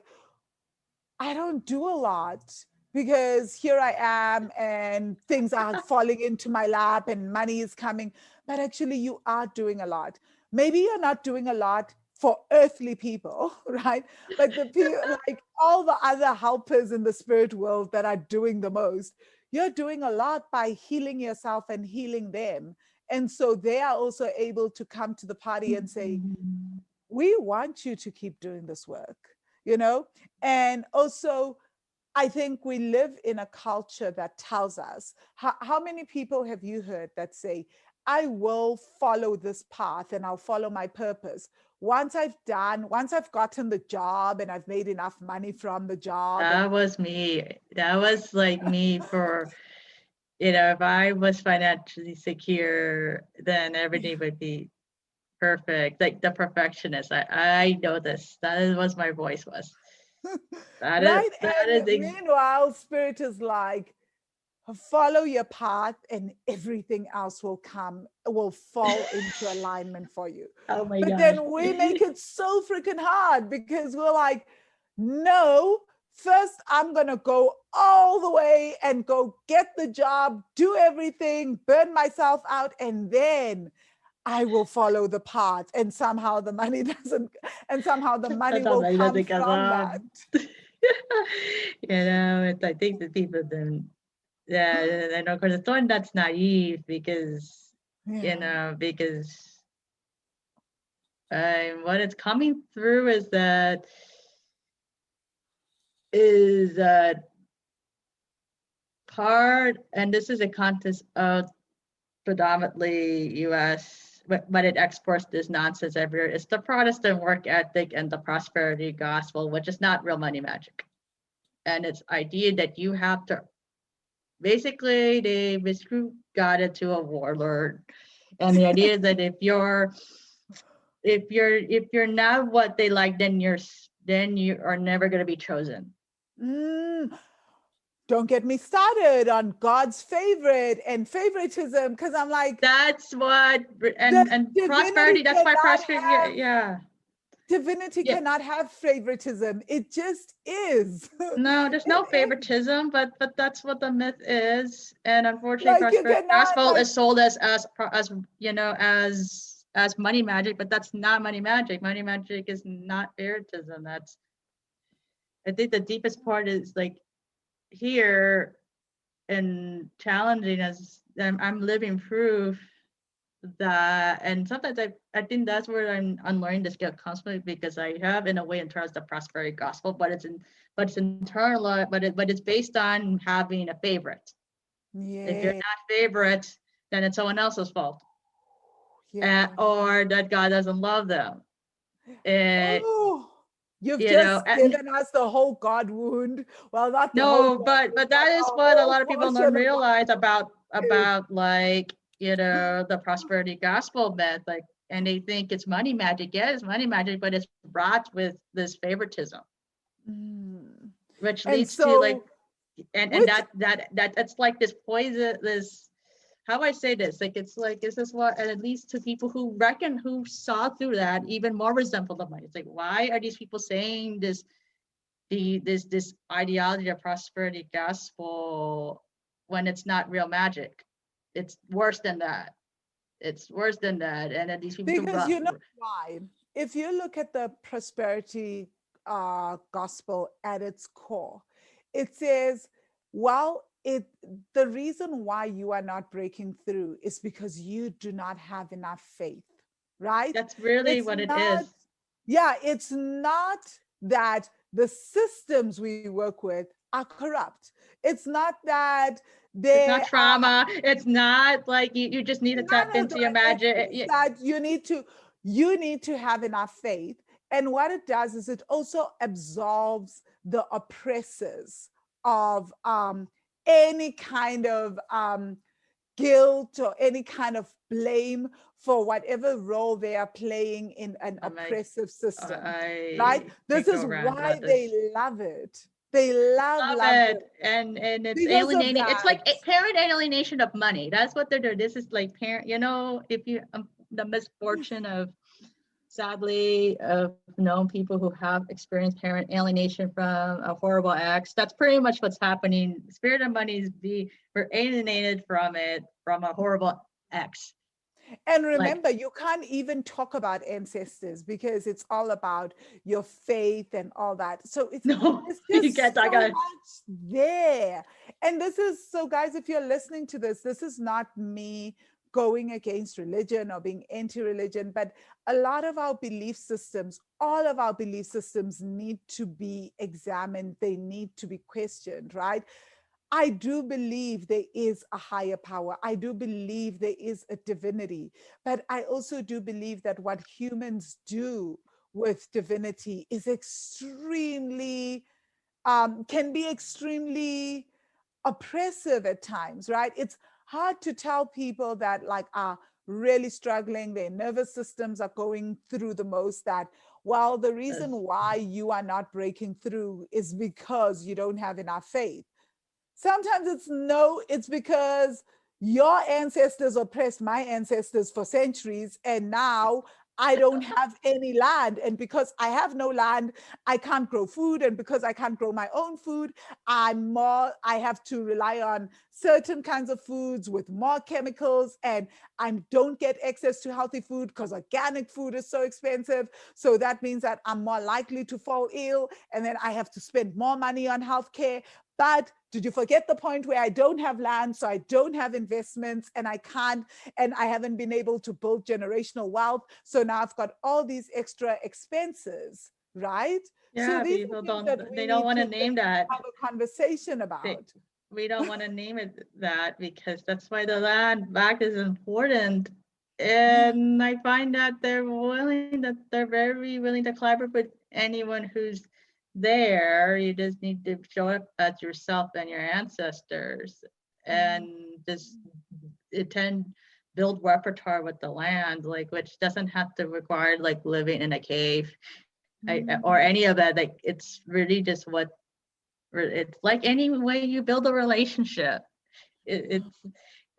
I don't do a lot because here I am and things are falling into my lap and money is coming. But actually, you are doing a lot. Maybe you're not doing a lot for earthly people, right? But the people, like all the other helpers in the spirit world that are doing the most, you're doing a lot by healing yourself and healing them. And so they are also able to come to the party and say, Mhm. we want you to keep doing this work, you know? And also, I think we live in a culture that tells us how many people have you heard that say, I will follow this path and I'll follow my purpose. Once I've gotten the job and I've made enough money from the job and That was me. That was like me for, if I was financially secure, then everything would be perfect. Like the perfectionist. I know this. That is what my voice was. right? That is And meanwhile, spirit is like, follow your path and everything else will fall into alignment for you. oh my But gosh. then we make it so freaking hard because we're like, no, first I'm going to go all the way and go get the job, do everything, burn myself out, and then I will follow the path, and somehow the money doesn't, and somehow the money That's will like come nothing goes from that. on. I think the people then, yeah, and of course, it's one that's naive because, Yeah. because what it's coming through is that part, and this is a context of predominantly U.S., but it exports this nonsense everywhere. It's the Protestant work ethic and the prosperity gospel, which is not real money magic. And it's idea that you have to basically they miscrew got it to a warlord. And the idea is that if you're not what they like, then you are never going to be chosen. Mm, don't get me started on God's favorite and favoritism because I'm like, That's what the and divinity prosperity. That's why cannot prosperity. Yeah, have yeah. divinity Yeah. cannot have favoritism. It just is. No, there's no It is. favoritism, but that's what the myth is, and unfortunately, Like you prosperity cannot gospel like is sold as money magic, but that's not money magic. Money magic is not favoritism. That's I think the deepest part is like here and challenging us. I'm living proof that, and sometimes I think that's where I'm unlearning the skill constantly because I have in a way internal the prosperity gospel, but it's internal, but it's based on having a favorite. If you're yeah, not favorite, then it's someone else's fault, yeah. or that God doesn't love them. Uh, Oh, you've you know, just and given us the whole God wound. Well, not the whole no, God but wound, but that is a what a whole lot of people don't portion of what realize is. about like the prosperity gospel myth, like, and they think it's money magic. Yeah, it's money magic, but it's wrought with this favoritism, Mm. which And leads to like, so, and which that it's like this poison, this how I say this, like it's like is this what, and it leads to people who saw through that even more resentful of money. It's like, why are these people saying this ideology of prosperity gospel when it's not real magic? It's worse than that. It's worse than that. And then these people because you know why? If you look at the prosperity gospel at its core, it says, well, the reason why you are not breaking through is because you do not have enough faith, right? that's really It's what it not is. Yeah, it's not that the systems we work with are corrupt. It's not that It's they not trauma. It's not like you just need to tap none of into your that. It's magic. just that you need to have enough faith. And what it does is it also absolves the oppressors of any kind of guilt or any kind of blame for whatever role they are playing in an I'm like, oppressive system, right? I This can't is go around why about they this. love it. They Love love it it. And it's because of alienating. It's that. like parent alienation of money. That's what they're doing. This is like parent, if you the misfortune of sadly of known people who have experienced parent alienation from a horrible ex. That's pretty much what's happening. Spirit of money is we're alienated from it from a horrible ex. And Like, remember, you can't even talk about ancestors because it's all about your faith and all that. So no, it's you just get I so got much there. And this is so, guys, if you're listening to this is not me going against religion or being anti-religion, but a lot of our belief systems, all of our belief systems need to be examined. They need to be questioned, right? I do believe there is a higher power. I do believe there is a divinity. But I also do believe that what humans do with divinity is extremely, can be extremely oppressive at times, right? It's hard to tell people that like are really struggling, their nervous systems are going through the most that, well, the reason this. why you are not breaking through is because you don't have enough faith. Sometimes it's no, it's because your ancestors oppressed my ancestors for centuries, and now I don't have any land. And because I have no land, I can't grow food. And because I can't grow my own food, I have to rely on certain kinds of foods with more chemicals, and I don't get access to healthy food because organic food is so expensive. So that means that I'm more likely to fall ill, and then I have to spend more money on healthcare. But did you forget the point where I don't have land, so I don't have investments, and I can't, and I haven't been able to build generational wealth. So now I've got all these extra expenses, right? So Yeah, these are people things that don't we they don't need want to to just name that. have a conversation They, about. we don't want to name it that because that's why the land back is important. And I find that they're very willing to collaborate with anyone who's there. You just need to show up as yourself and your ancestors and just attend build repertoire with the land, like which doesn't have to require like living in a cave or Mm. any of that. Like it's really just what it's like any way you build a relationship. It's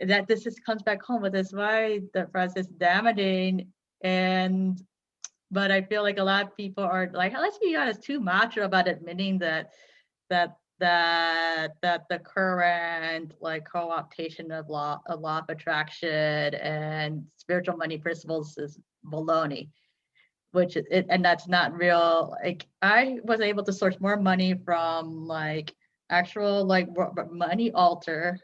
that this just comes back home, but that's why the process is damaging. And but I feel like a lot of people are like, let's be honest, too macho about admitting that the current like co-optation of law of attraction and spiritual money principles is baloney, which it and that's not real. Like I was able to source more money from like actual like money altar,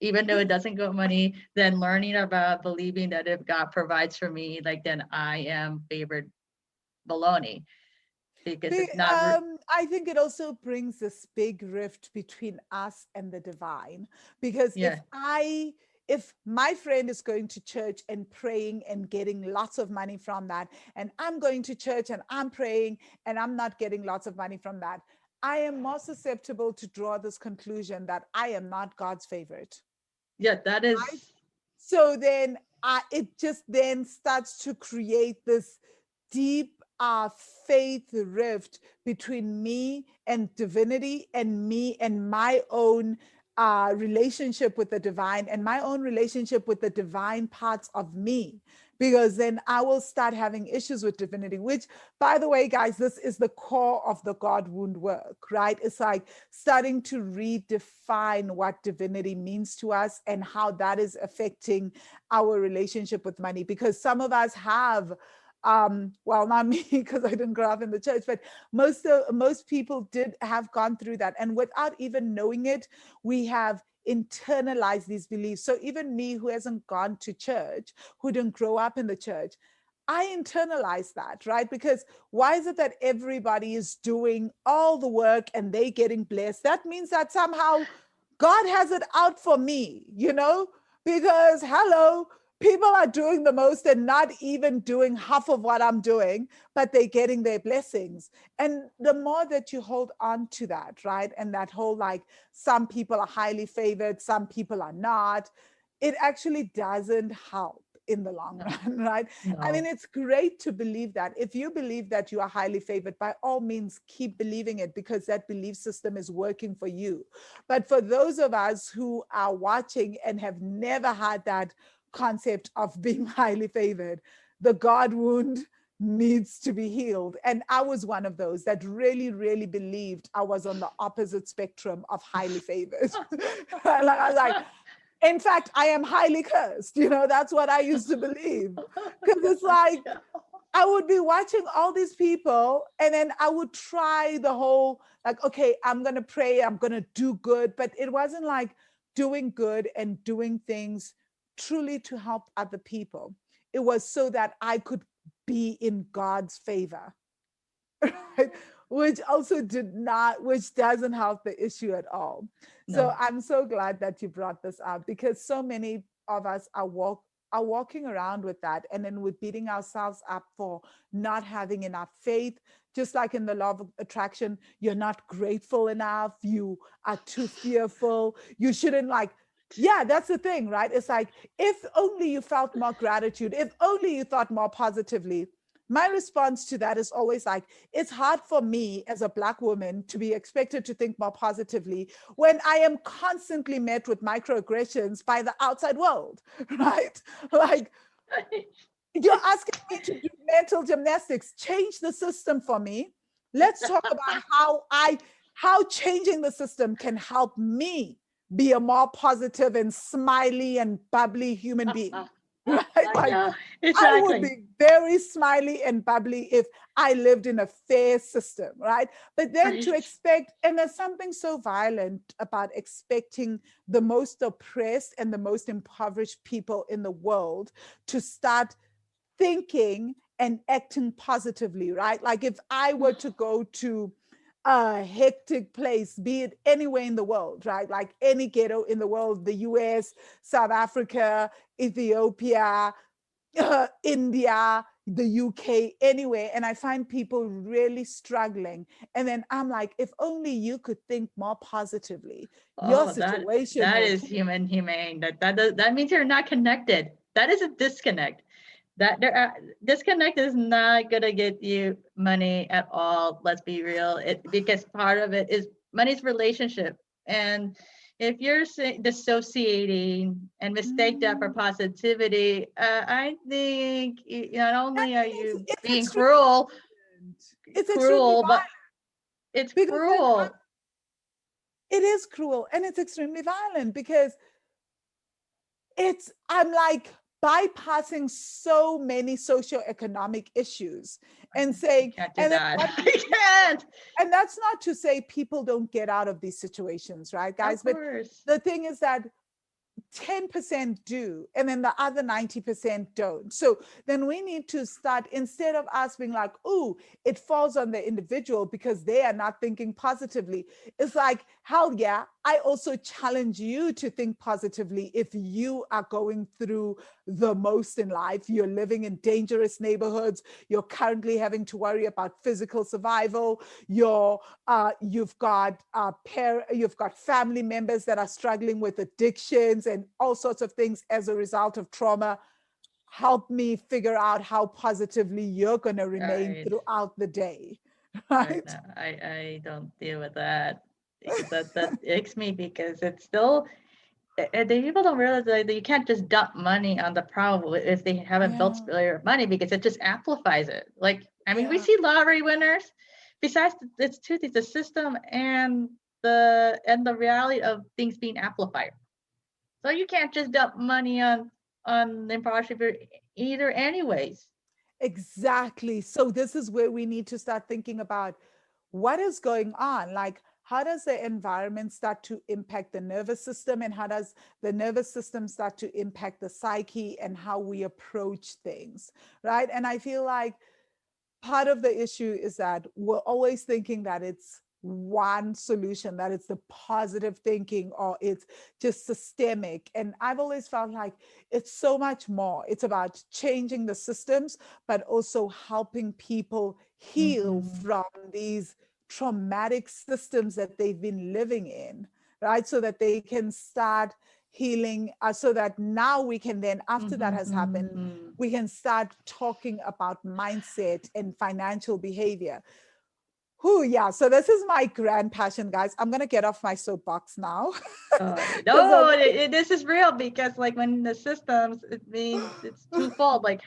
even though it doesn't go money, than learning about believing that if God provides for me, like then I am favored baloney because it's not. I think it also brings this big rift between us and the divine. Because Yeah, if my friend is going to church and praying and getting lots of money from that, and I'm going to church and I'm praying and I'm not getting lots of money from that, I am more susceptible to draw this conclusion that I am not God's favorite. yeah, that Right? is. So then it just then starts to create this deep faith rift between me and divinity, and me and my own relationship with the divine, and my own relationship with the divine parts of me. Because then I will start having issues with divinity, which, by the way, guys, this is the core of the God wound work, right? It's like starting to redefine what divinity means to us and how that is affecting our relationship with money. Because some of us have well, not me because I didn't grow up in the church, but most people did have gone through that, and without even knowing it, we have internalized these beliefs. So even me, who hasn't gone to church, who didn't grow up in the church, I internalize that, right? Because why is it that everybody is doing all the work and they getting blessed? That means that somehow God has it out for me, because hello, people are doing the most and not even doing half of what I'm doing, but they're getting their blessings. And the more that you hold on to that, right? And that whole like, some people are highly favored, some people are not, it actually doesn't help in the long No, run, right? I mean, no, it's great to believe that. If you believe that you are highly favored, by all means, keep believing it because that belief system is working for you. But for those of us who are watching and have never had that concept of being highly favored, the God wound needs to be healed. And I was one of those that really, really believed I was on the opposite spectrum of highly favored. Like, I was like, in fact, I am highly cursed. That's what I used to believe. Because it's like, I would be watching all these people and then I would try the whole, like, okay, I'm going to pray, I'm going to do good. But it wasn't like doing good and doing things truly to help other people. It was so that I could be in God's favor, right? Which also which doesn't help the issue at all. So no. I'm so glad that you brought this up because so many of us are walking around with that, and then we're beating ourselves up for not having enough faith. Just like in the law of attraction, you're not grateful enough, you are too fearful, you shouldn't like. Yeah, that's the thing, right? It's like, if only you felt more gratitude, if only you thought more positively. My response to that is always like, it's hard for me as a Black woman to be expected to think more positively when I am constantly met with microaggressions by the outside world, right? Like, you're asking me to do mental gymnastics, change the system for me. Let's talk about how changing the system can help me be a more positive and smiley and bubbly human being. Right? Like, Yeah, I would exactly. be very smiley and bubbly if I lived in a fair system, right? But then to Right. expect, and there's something so violent about expecting the most oppressed and the most impoverished people in the world to start thinking and acting positively, right? Like, if I were to go to a hectic place, be it anywhere in the world, right? Like any ghetto in the world, the US, South Africa, Ethiopia, India, the UK, anywhere, and I find people really struggling. And then I'm like, if only you could think more positively, your Oh, situation that will is change. humane. That means you're not connected. That is a disconnect. That there disconnect is not gonna get you money at all. Let's be real. Because part of it is money's relationship, and if you're dissociating and mistake that for Mm. positivity, I think not I only are mean, you it's being extremely violent. It's extremely cruel, but violent it's because then cruel. it is cruel and it's extremely violent because I'm like bypassing so many socioeconomic issues and I saying, can't do and then that. what I can't. and that's not to say people don't get out of these situations, right, Of guys? But course. the thing is that 10% do, and then the other 90% don't. So then we need to start, instead of us being like, oh, it falls on the individual because they are not thinking positively. It's like, hell yeah, I also challenge you to think positively if you are going through the most in life. You're living in dangerous neighborhoods. You're currently having to worry about physical survival. You've got family members that are struggling with addictions and all sorts of things as a result of trauma. Help me figure out how positively you're going to remain Right. throughout the day. Right Right? now, I don't deal with that because that icks me because it's still the people don't realize that you can't just dump money on the problem if they haven't built Yeah. their money because it just amplifies it. Like I mean, we Yeah. see lottery winners. Besides, it's two things: the system and the reality of things being amplified. So you can't just dump money on the impoverished either, anyways. Exactly. So this is where we need to start thinking about what is going on. Like, how does the environment start to impact the nervous system, and how does the nervous system start to impact the psyche and how we approach things, right? And I feel like part of the issue is that we're always thinking that it's one solution, that it's the positive thinking or it's just systemic. And I've always felt like it's so much more. It's about changing the systems, but also helping people heal Mm-hmm. from these traumatic systems that they've been living in, right? So that they can start healing, so that now we can then, after that Mm-hmm. has happened, Mm-hmm. we can start talking about mindset and financial behavior. Who, yeah. So this is my grand passion, guys. I'm gonna get off my soapbox now because No, this is real because like when the systems, it means it's twofold. Like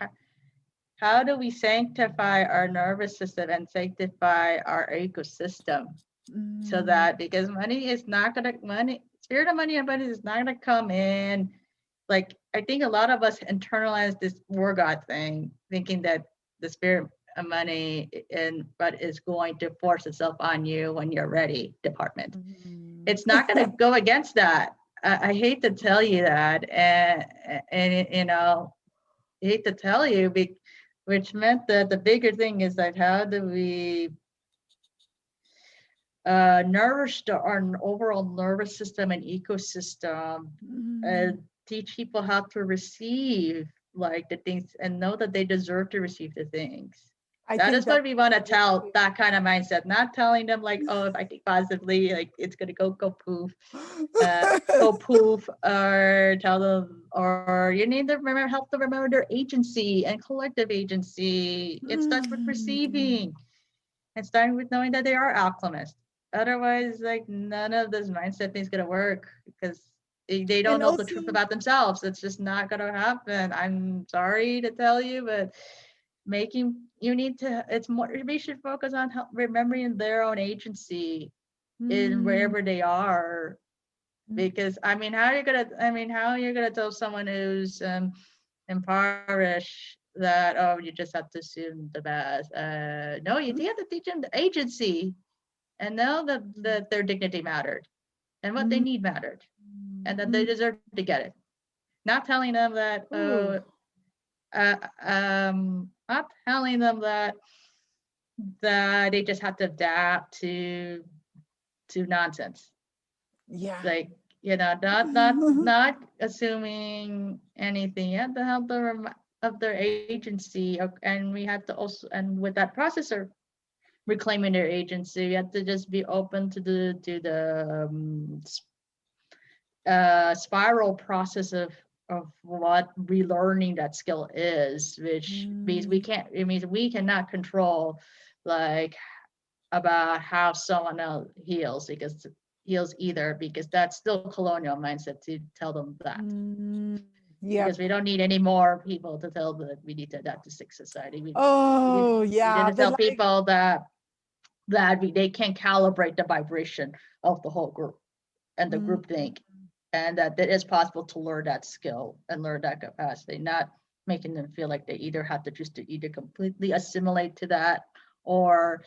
how do we sanctify our nervous system and sanctify our ecosystem so mm, that because money is not gonna money spirit of money and money is not gonna come in. Like I think a lot of us internalize this war god thing, thinking that the spirit of money and but is going to force itself on you when you're ready. Department. mm. It's not going to go against that. I hate to tell you that, and you know, I hate to tell you, which meant that the bigger thing is that how do we nourish our overall nervous system and ecosystem, Mm. and teach people how to receive like the things and know that they deserve to receive the things. I That think is that what we want to tell, that kind of mindset, not telling them like, oh, if I think positively, like it's gonna go poof, go poof, or tell them, or you need to remember, help them remember their agency and collective agency. It starts with Mm. receiving and starting with knowing that they are alchemists. Otherwise, like none of this mindset thing's gonna work because they don't And know the also, truth about themselves. It's just not gonna happen. I'm sorry to tell you, but making you need to. It's more. We should focus on remembering their own agency in mm, wherever they are. mm, Because I mean, how are you gonna? I mean, how are you gonna tell someone who's impoverished that oh, you just have to assume the best? No, you mm, have to teach them the agency and know that their dignity mattered and what they mm, need mattered and that they mm. deserve to get it. Not telling them that, Ooh, not telling them that they just have to adapt to nonsense. yeah. Like not assuming anything. You have to help them of their agency, and we have to also and with that process of reclaiming their agency, we have to just be open to the spiral process of what relearning that skill is, which means we Mm, can't. It means we cannot control like about how someone else heals because heals either because that's still colonial mindset to tell them that mm, because yep. we don't need any more people to tell them that we need to adapt to sick society. Oh, We need yeah. to But tell like, people they can calibrate the vibration of the whole group and the mm, group think, and that it is possible to learn that skill and learn that capacity, not making them feel like they either have to just to either completely assimilate to that or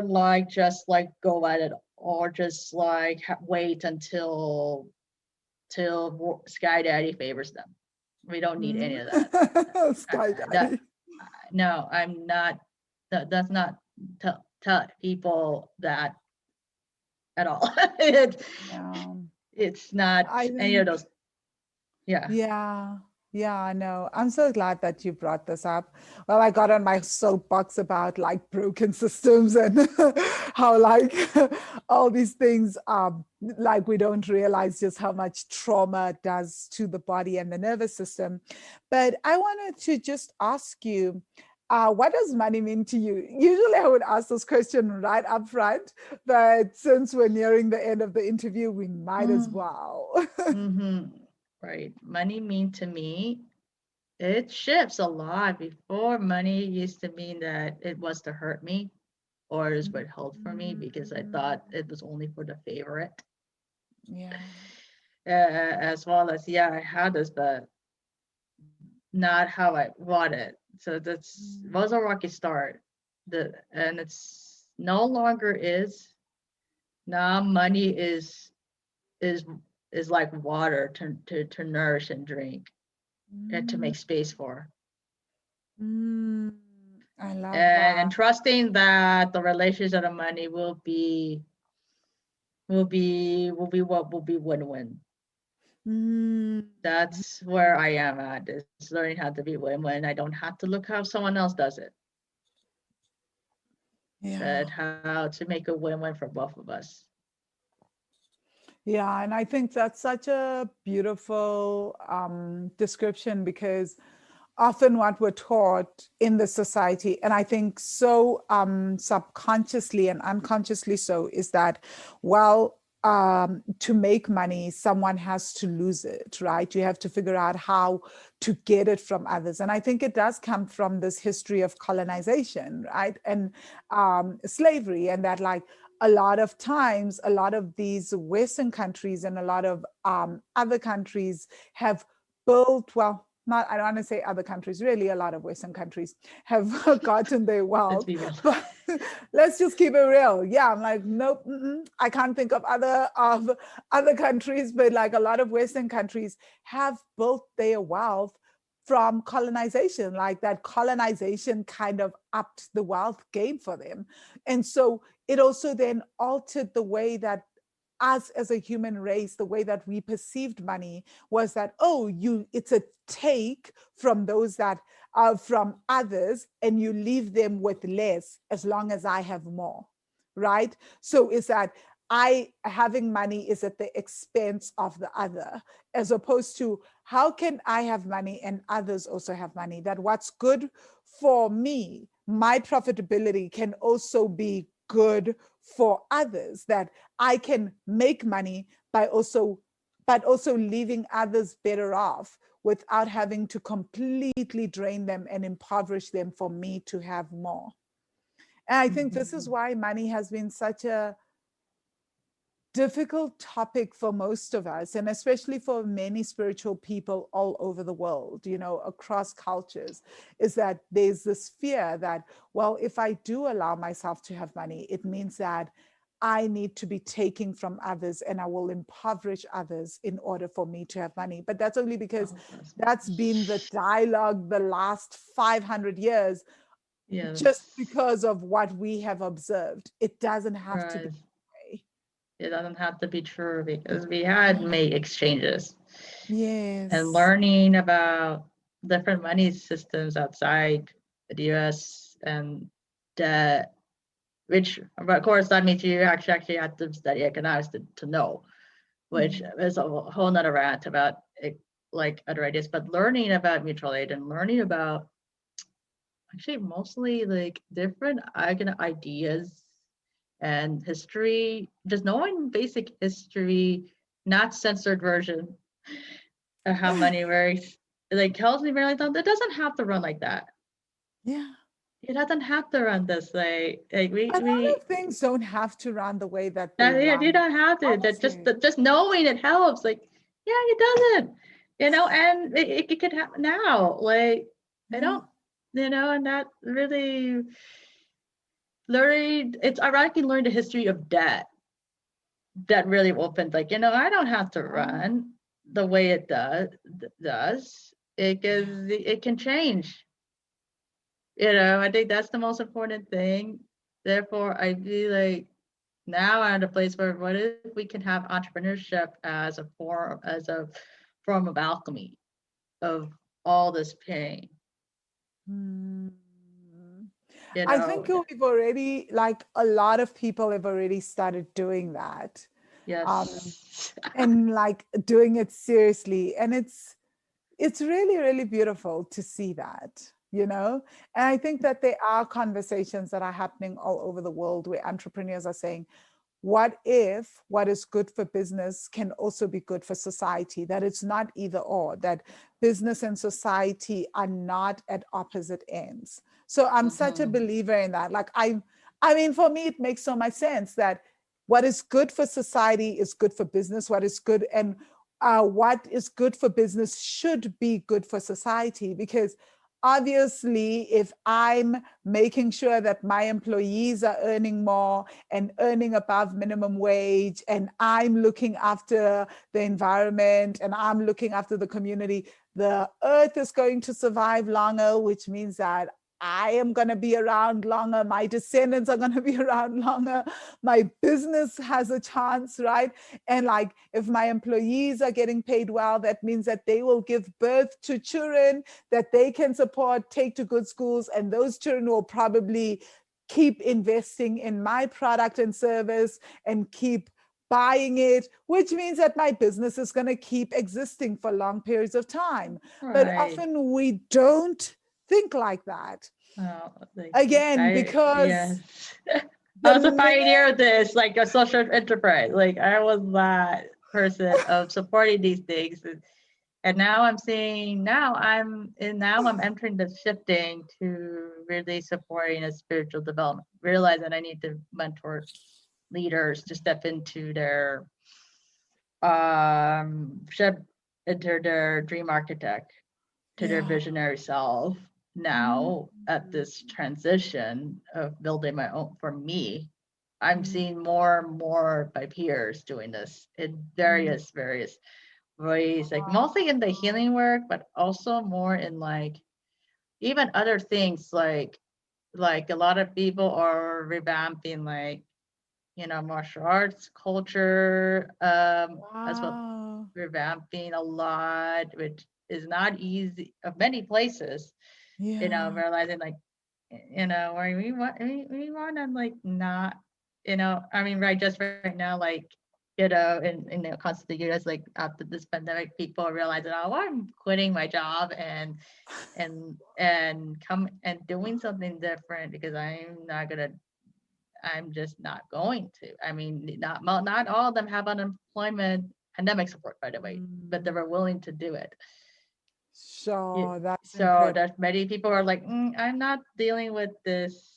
like just like go at it or just like wait until Sky Daddy favors them. We don't need any mm. of that. Sky That Daddy. no, I'm not. That's not tell people that at all. Yeah. It's not I any of think, those. Yeah. yeah. Yeah, I know. I'm so glad that you brought this up. Well, I got on my soapbox about like broken systems and how like all these things like we don't realize just how much trauma it does to the body and the nervous system. But I wanted to just ask you, what does money mean to you? Usually I would ask this question right up front, but since we're nearing the end of the interview, we might as Mm, well. hmm. Right. Money mean to me. It shifts a lot. Before money used to mean that it was to hurt me or is withheld from me because I thought it was only for the favorite. Yeah. As well as yeah, I had this, but not how I wanted. So that's was a rocky start. And it's no longer is Now money is is like water to nourish and drink and to Mm, make space for. mm, I love And that. trusting that the relationship of money will be win-win. Mm, That's where I am at, is learning how to be win-win. I don't have to look how someone else does it, yeah. but how to make a win-win for both of us. Yeah, and I think that's such a beautiful description because often what we're taught in the society, and I think so subconsciously and unconsciously so, is that, well, to make money, someone has to lose it, right? You have to figure out how to get it from others. And I think it does come from this history of colonization, right? And slavery, and that, like, a lot of times, a lot of these Western countries and a lot of other countries have built, well, not, I don't want to say other countries, really a lot of Western countries have gotten their Let's wealth, be real. but let's just keep it real. Yeah, I'm like, nope, I can't think of other countries, but like a lot of Western countries have built their wealth from colonization, like that colonization kind of upped the wealth game for them. And so it also then altered the way that us as a human race, the way that we perceived money was that, oh, it's a take from those that are from others, and you leave them with less as long as I have more, right? So is that I having money is at the expense of the other, as opposed to how can I have money and others also have money? That what's good for me, my profitability can also be good for others, that I can make money by also, but also leaving others better off without having to completely drain them and impoverish them for me to have more. And I think this is Mhm. why money has been such a difficult topic for most of us, and especially for many spiritual people all over the world, across cultures, is that there's this fear that, well, if I do allow myself to have money, it means that I need to be taking from others and I will impoverish others in order for me to have money. But that's only because Oh, that's that's been the dialogue the last 500 years, just yes. because of what we have observed. It doesn't have to be Right. that way. It doesn't have to be true because we had made exchanges and Yes. learning about different money systems outside the US and debt, which of course that means you actually have to study economics to know, which Mhm. is a whole nother rant about it, like other ideas, but learning about mutual aid and learning about actually mostly like different ideas and history, just knowing basic history, not censored version of how money works, like tells me really that it doesn't have to run like that. Yeah. It doesn't have to run this way. Like A lot we of things don't have to run the way that they that you run, don't have to. That honestly. just knowing it helps. Like yeah, it doesn't. And it could happen now. Like I Yeah. don't, and that really learning. It's ironically learned the history of debt that really opened. Like I don't have to Oh, run the way it does. yeah. It can change. I think that's the most important thing. Therefore, I feel like now I'm at a place where what if we can have entrepreneurship as a form of alchemy of all this pain, Hmm. you I know? think we've already, like, a lot of people have already started doing that. Um, Yes. and like doing it seriously. And it's really, really beautiful to see that, And I think that there are conversations that are happening all over the world where entrepreneurs are saying, what if what is good for business can also be good for society, that it's not either or, that business and society are not at opposite ends. So I'm such a Hmm. believer in that. Like, I mean, for me, it makes so much sense that what is good for society is good for business. What is good and what is good for business should be good for society, because obviously, if I'm making sure that my employees are earning more and earning above minimum wage, and I'm looking after the environment and I'm looking after the community, the earth is going to survive longer, which means that I am going to be around longer. My descendants are going to be around longer. My business has a chance, right? And like, if my employees are getting paid well, that means that they will give birth to children that they can support, take to good schools, and those children will probably keep investing in my product and service and keep buying it, which means that my business is going to keep existing for long periods of time. But Right. often we don't think like that. Oh, like Again, yes. because I the was a pioneer minute, of this, like a social enterprise. Like I was that person of supporting these things. And now I'm seeing now I'm entering the shifting to really supporting a spiritual development, realizing I need to mentor leaders to step into their step into their dream architect, to their yeah. visionary self Mm, now at this transition of building my own for me. I'm mm, seeing more and more my peers doing this in mm. various ways, like mostly in the Wow. healing work, but also more in like even other things like a lot of people are revamping like martial arts culture as well, Wow. revamping a lot, which is not easy of many places, Yeah. realizing like, where we want to like not, I mean, right, just right now, like, in the constantly US, like after this pandemic, people are realizing, oh, I'm quitting my job and come and doing something different because I'm just not going to. I mean, not all of them have unemployment pandemic support, by the way, but they Mm. were willing to do it. Sure, that's So incredible. that many people are like, I'm not dealing with this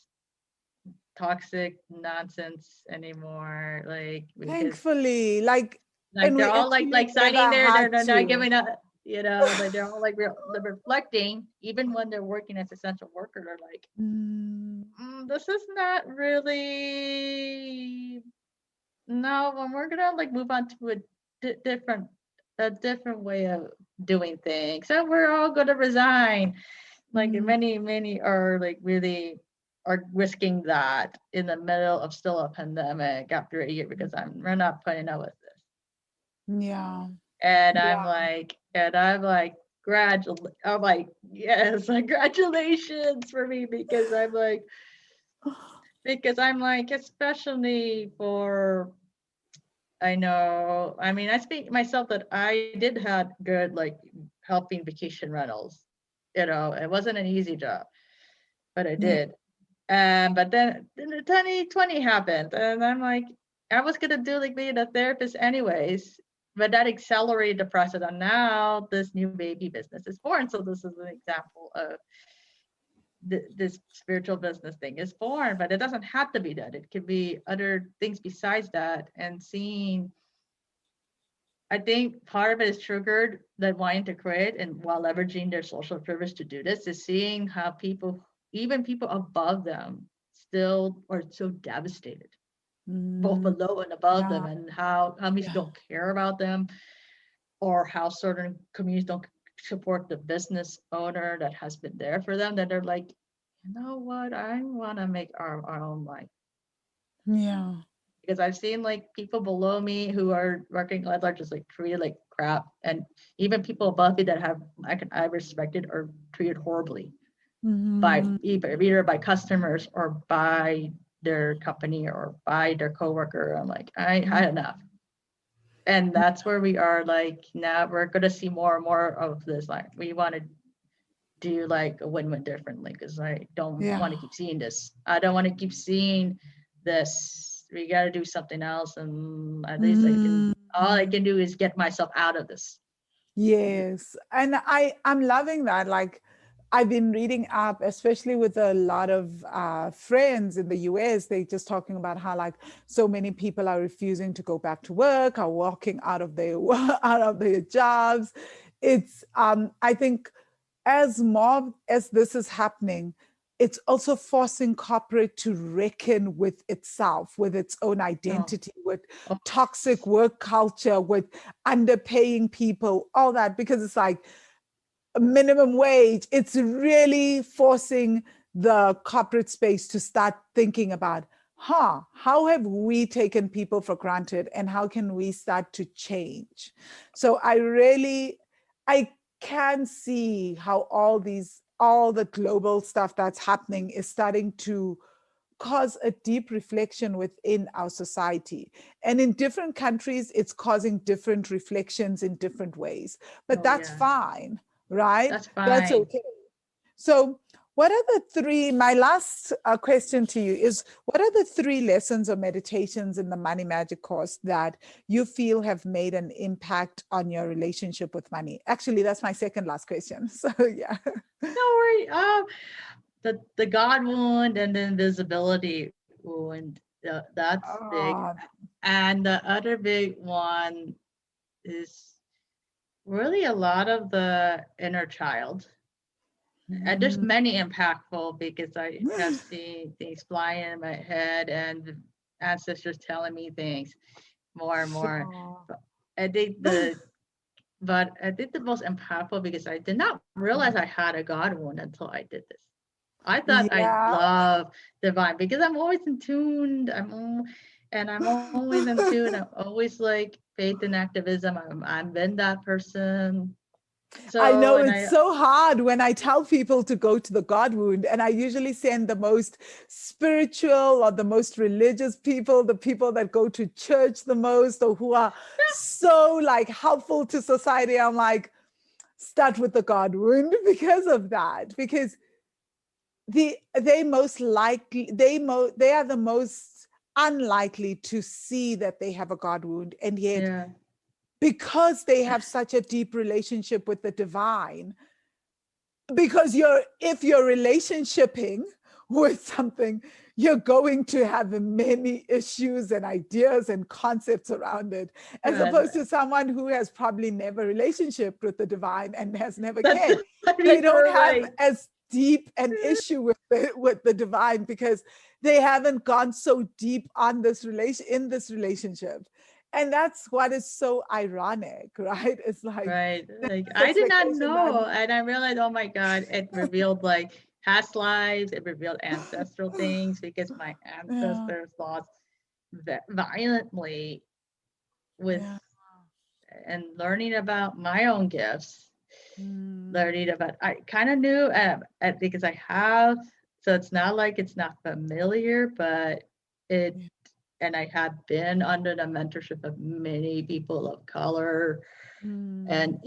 toxic nonsense anymore, like because Thankfully, like, like and they're we all like actually signing never there, had they're not to. giving up. Like they're all like they're reflecting, even when they're working as essential worker, they're like, Mm, this is not really. No, when we're gonna like move on to a different way of doing things, so we're all gonna resign. Like mm, many are like really are risking that in the middle of still a pandemic after a year because we're not putting up with this. yeah, And I'm like, I'm like, yes, like, congratulations for me because I'm like, especially for, I know, I mean, I speak myself that I did had good like helping vacation rentals. It wasn't an easy job, but I yeah. did. But then the 2020 happened, and I'm like, I was gonna do like being a therapist anyways, but that accelerated the process. And now this new baby business is born. So this is an example of this spiritual business thing is born, but it doesn't have to be that. It could be other things besides that. And seeing, I think part of it is triggered that wanting to create and while leveraging their social privilege to do this is seeing how people, even people above them, still are so devastated, both Mm, below and above them, yeah, and how many yeah. don't care about them, or how certain communities don't support the business owner that has been there for them. That they're like, you know what, I want to make our own life. Yeah. Because I've seen like people below me who are working are just like treated like crap, and even people above me that have I respected are treated horribly by Mhm. either by customers or by their company or by their coworker. I'm like, I had enough. And that's where we are. Like now we're gonna see more and more of this. Like we want to do like a win-win differently because I don't Yeah. want to keep seeing this. I don't want to keep seeing this. We got to do something else, and at least Mm. all I can do is get myself out of this. Yes. And I'm loving that. Like, I've been reading up, especially with a lot of friends in the US, they just talking about how like so many people are refusing to go back to work, are walking out of their out of their jobs. It's I think as more as this is happening, it's also forcing corporate to reckon with itself, with its own Oh, identity, with oh, toxic work culture, with underpaying people, all that, because it's like a minimum wage. It's really forcing the corporate space to start thinking about, how have we taken people for granted and how can we start to change? So I can see how all the global stuff that's happening is starting to cause a deep reflection within our society. And in different countries, it's causing different reflections in different ways. But oh that's yeah, fine, right? that's That's fine. okay. So, what are the three? My last question to you is, what are the three lessons or meditations in the Money Magic course that you feel have made an impact on your relationship with money? Actually, that's my second last question. So, yeah. No worry. The God wound and the invisibility wound. That's big. Oh, And the other big one is really a lot of the inner child. And there's mm, many impactful because I have seen things flying in my head and ancestors telling me things more and more. sure. But I think the I think the most impactful because I did not realize I had a God wound until I did this. I thought I Yeah. love divine because I'm always in tune. And I'm always in tune. I'm always like faith and activism. I've been that person. I So know and it's I so hard when I tell people to go to the God wound, and I usually send the most spiritual or the most religious people, the people that go to church the most, or who are so like helpful to society. I'm like, start with the God wound because of that, because they most likely they are the most unlikely to see that they have a God wound, and yet yeah because they have such a deep relationship with the divine, because if you're relationshiping with something, you're going to have many issues and ideas and concepts around it, as right. opposed to someone who has probably never relationship with the divine and has never That's cared. They don't you're have right. as deep an issue with the divine because they haven't gone so deep on this relation in this relationship. And that's what is so ironic, right? It's like Right. this Like I did not expectation that know. And I realized, oh my God, it revealed like past lives, it revealed ancestral things because my yeah, ancestors lost violently with yeah. and learning about my own gifts, Mm, learning about I kind of knew because I have so it's not like it's not familiar, but it yeah. and I had been under the mentorship of many people of color Mm, and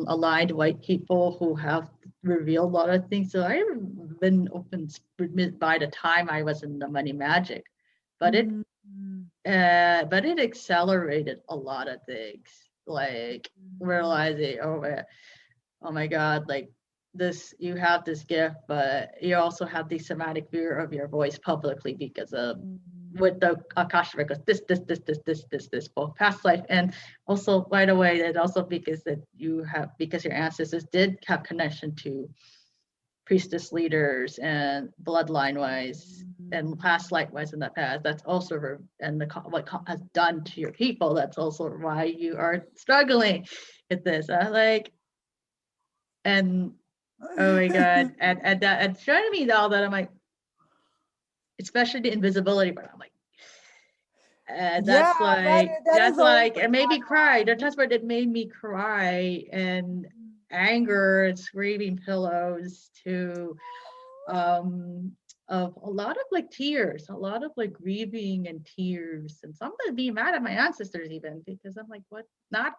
aligned white people who have revealed a lot of things. So I've been open by the time I was in the money magic, but mm, mm, but it accelerated a lot of things, like mm, realizing oh my God, like this you have this gift, but you also have the somatic fear of your voice publicly because of mm, with the akasha records, this, both past life and also right away, and also because that you have because your ancestors did have connection to priestess leaders and bloodline wise and past life wise in the past. That's also and what has done to your people. That's also why you are struggling with this. Like and oh my god, and that and showing me all that I'm like, especially the invisibility part. I'm like, yeah, that is that's always like the it made me cry. hard The one. times where it made me cry and anger and screaming pillows to um of a lot of like tears, a lot of like grieving and tears, and some of being mad at my ancestors even because I'm like, what? Not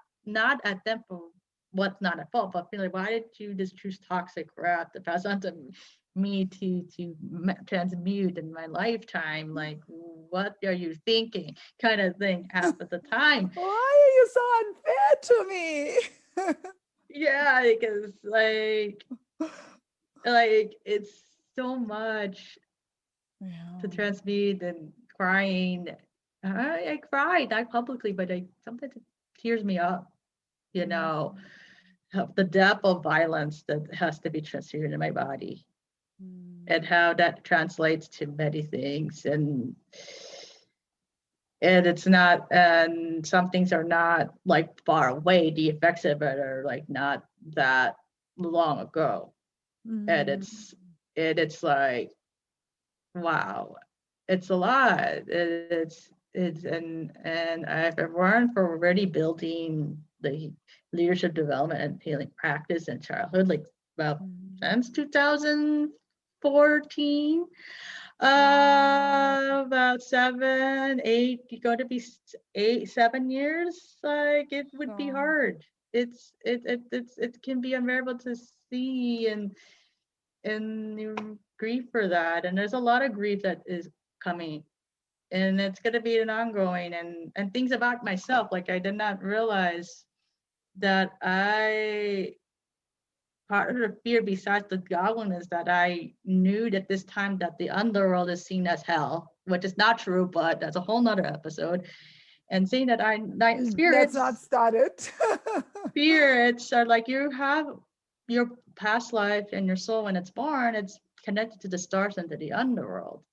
at them for what's not at fault, but feeling like, why did you just choose toxic crap to pass on to me to transmute in my lifetime? Like, what are you thinking? Kind of thing half of the time. Why are you so unfair to me? Yeah, because like it's so much to Yeah. transmute and crying. I cried, not publicly, but I sometimes it tears me up, you Mm, know. of the depth of violence that has to be transferred in my body, and how that translates to many things. And it's not, and some things are not like far away, the effects of it are like not that long ago. And Mm. it's like, wow, it's a lot. It's and I've learned for already building the leadership development and healing practice in childhood, like about since 2014. Wow. About 7, 8, you got to be 8, 7 years. Like it would be Sure. hard. It can be unbearable to see, and you grieve for that. And there's a lot of grief that is coming, and it's gonna be an ongoing, and things about myself. Like I did not realize that I part of the fear besides the goblin is that I knew that this time that the underworld is seen as hell, which is not true, but that's a whole nother episode. And saying that I like Let's not start it. spirits are like you have your past life and your soul when it's born, it's connected to the stars and to the underworld.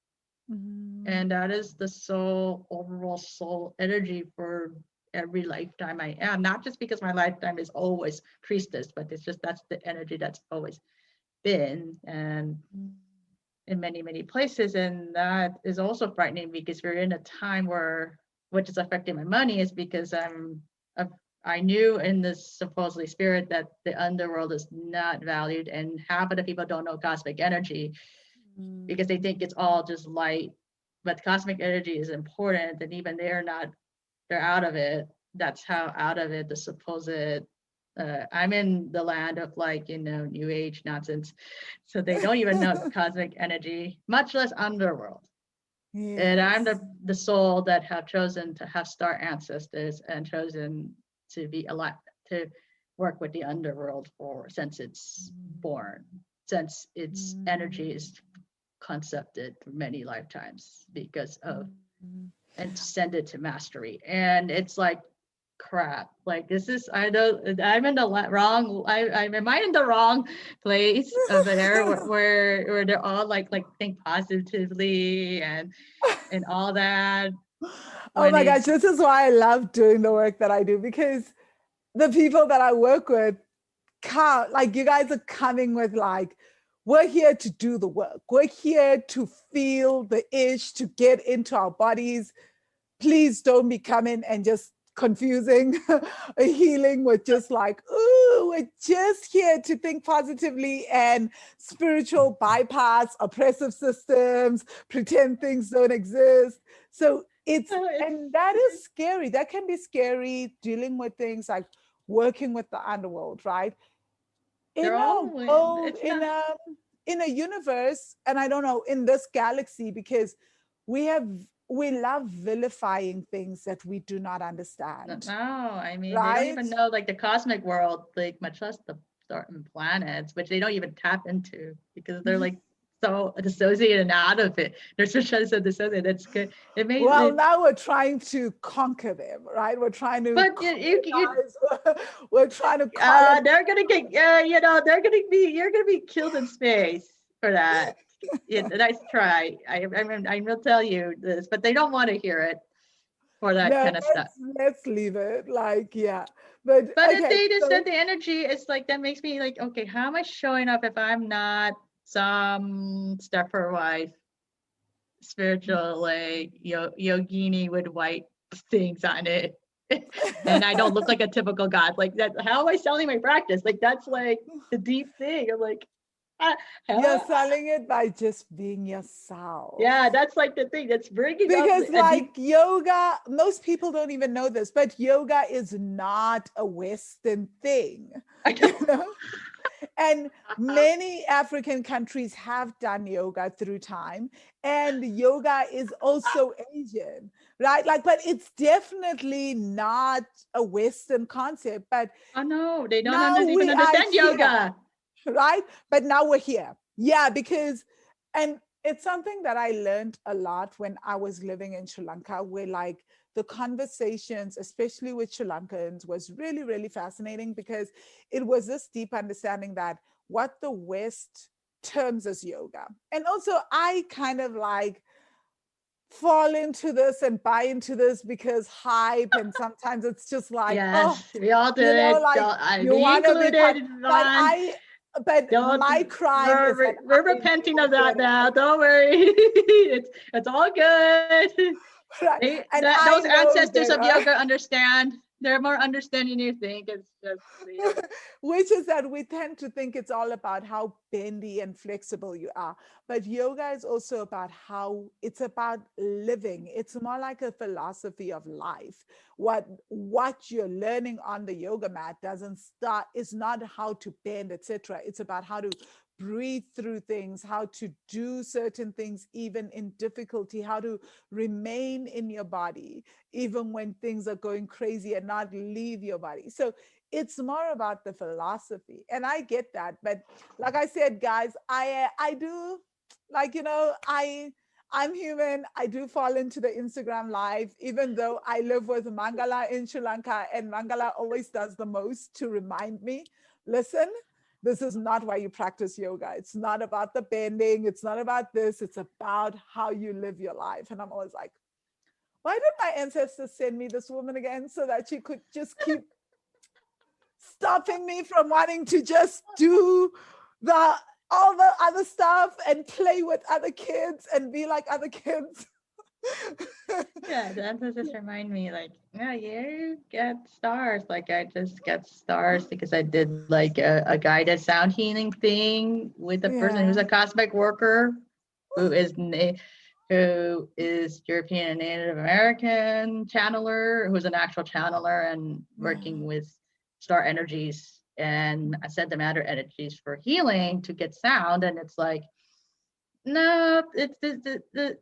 Mhm. And that is the soul, overall soul energy for every lifetime I am. Not just because my lifetime is always priestess, but it's just that's the energy that's always been, and in many many places. And that is also frightening because we're in a time where, which is affecting my money, is because I knew in this supposedly spirit that the underworld is not valued, and half of the people don't know cosmic energy because they think it's all just light. But cosmic energy is important, and even they're not, they're out of it. That's how out of it the supposed I'm in the land of, like, new age nonsense, so they don't even know cosmic energy, much less underworld. And I'm Yes. the soul that have chosen to have star ancestors and chosen to be alive, to work with the underworld for since it's born, since its energy is concepted for many lifetimes because of, and to send it to mastery. And it's like, crap, like this is, I don't, I'm in the wrong, I'm am I in the wrong place over there where they're all like think positively and all that, Oh when my gosh, it's, this is why I love doing the work that I do, because the people that I work with come, like you guys are coming with like, we're here to do the work. We're here to feel the itch, to get into our bodies. Please don't be coming and just confusing a healing with just like, ooh, we're just here to think positively and spiritual bypass oppressive systems, pretend things don't exist. So it's, it's and that is scary. That can be scary dealing with things like working with the underworld, right? they're In a all, world, it's not, in a universe, and I don't know, in this galaxy, because we have, we love vilifying things that we do not understand, no, I mean, they don't right? even know like the cosmic world, like much less the certain planets, which they don't even tap into because they're like so dissociated and out of it. They're so dissociated. It's good. It made Well, it, now we're trying to conquer them, right? We're trying to but you colonize. We're trying to colonize. they're gonna get, they're gonna be, you're gonna be killed in space for that. Nice try. I will tell you this, but they don't want to hear it for that No, kind of stuff. let's leave it. Like, yeah. But But if okay, they just so said the energy, it's like that makes me like, okay, how am I showing up if I'm not some stepper wife, spiritual like yogini with white things on it, and I don't look like a typical god like that? How am I selling my practice? Like that's like the deep thing. I'm like, ah, you're how? selling it by just being yourself. Yeah, that's like the thing that's bringing up Because, a like, deep. yoga, most people don't even know this, but yoga is not a Western thing, I you don't. know? And many African countries have done yoga through time, and yoga is also Asian, right? Like, but it's definitely not a Western concept. But Oh no, they don't now even we are understand here, yoga. right? But now we're here. Yeah, because, and it's something that I learned a lot when I was living in Sri Lanka, where like the conversations, especially with Sri Lankans, was really, really fascinating because it was this deep understanding that what the West terms as yoga. And also, I kind of like fall into this and buy into this because hype, and sometimes it's just like, oh, Yes, we all do it. like I, you me want to be part, included, but Ron. Don't. my crime is that We're I repenting of don't that get now. it. Don't worry. It's all good. Right. And Those I know ancestors of better. yoga understand. They're more understanding than you think. It's just Which is that we tend to think it's all about how bendy and flexible you are. But yoga is also about how it's about living. It's more like a philosophy of life. What you're learning on the yoga mat doesn't start, is not how to bend, etc. It's about how to breathe through things, how to do certain things even in difficulty, how to remain in your body even when things are going crazy and not leave your body. So it's more about the philosophy, and I get that. But like I said, guys, I do, like, I'm human. I do fall into the Instagram live, even though I live with Mangala in Sri Lanka, and Mangala always does the most to remind me, listen, this is not why you practice yoga. It's not about the bending, it's not about this, it's about how you live your life. And I'm always like, why did my ancestors send me this woman again so that she could just keep stopping me from wanting to just do the all the other stuff and play with other kids and be like other kids. yeah. That just remind me, like, yeah, you get stars. Like I just get stars because I did like a guided sound healing thing with a person who's a Yeah. cosmic worker who is who is European and Native American channeler, who's an actual channeler and Yeah. working with star energies and I said the matter energies for healing to get sound. And it's like, no, it's the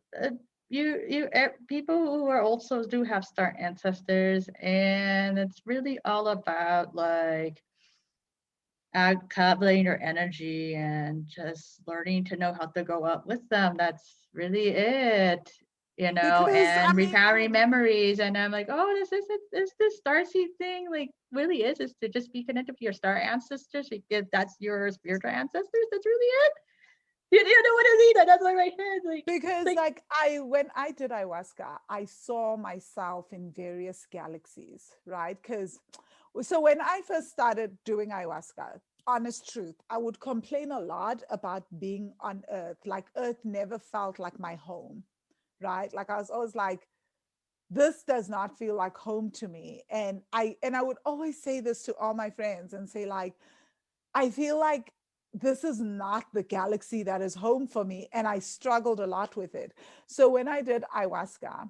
people who are also do have star ancestors, and it's really all about like coupling your energy and just learning to know how to go up with them. That's really it, Because and I mean, repowering memories. And I'm like, oh, this starseed thing like really is to just be connected with your star ancestors. If that's your spiritual ancestors, that's really it. You know what I mean? That's like my head. because Like like I when I did ayahuasca, I saw myself in various galaxies, right? Because so when I first started doing ayahuasca, honest truth, I would complain a lot about being on Earth. Like Earth never felt like my home, right? Like I was always like, this does not feel like home to me. And I would always say this to all my friends and say, like, I feel like this is not the galaxy that is home for me. And I struggled a lot with it. So when I did ayahuasca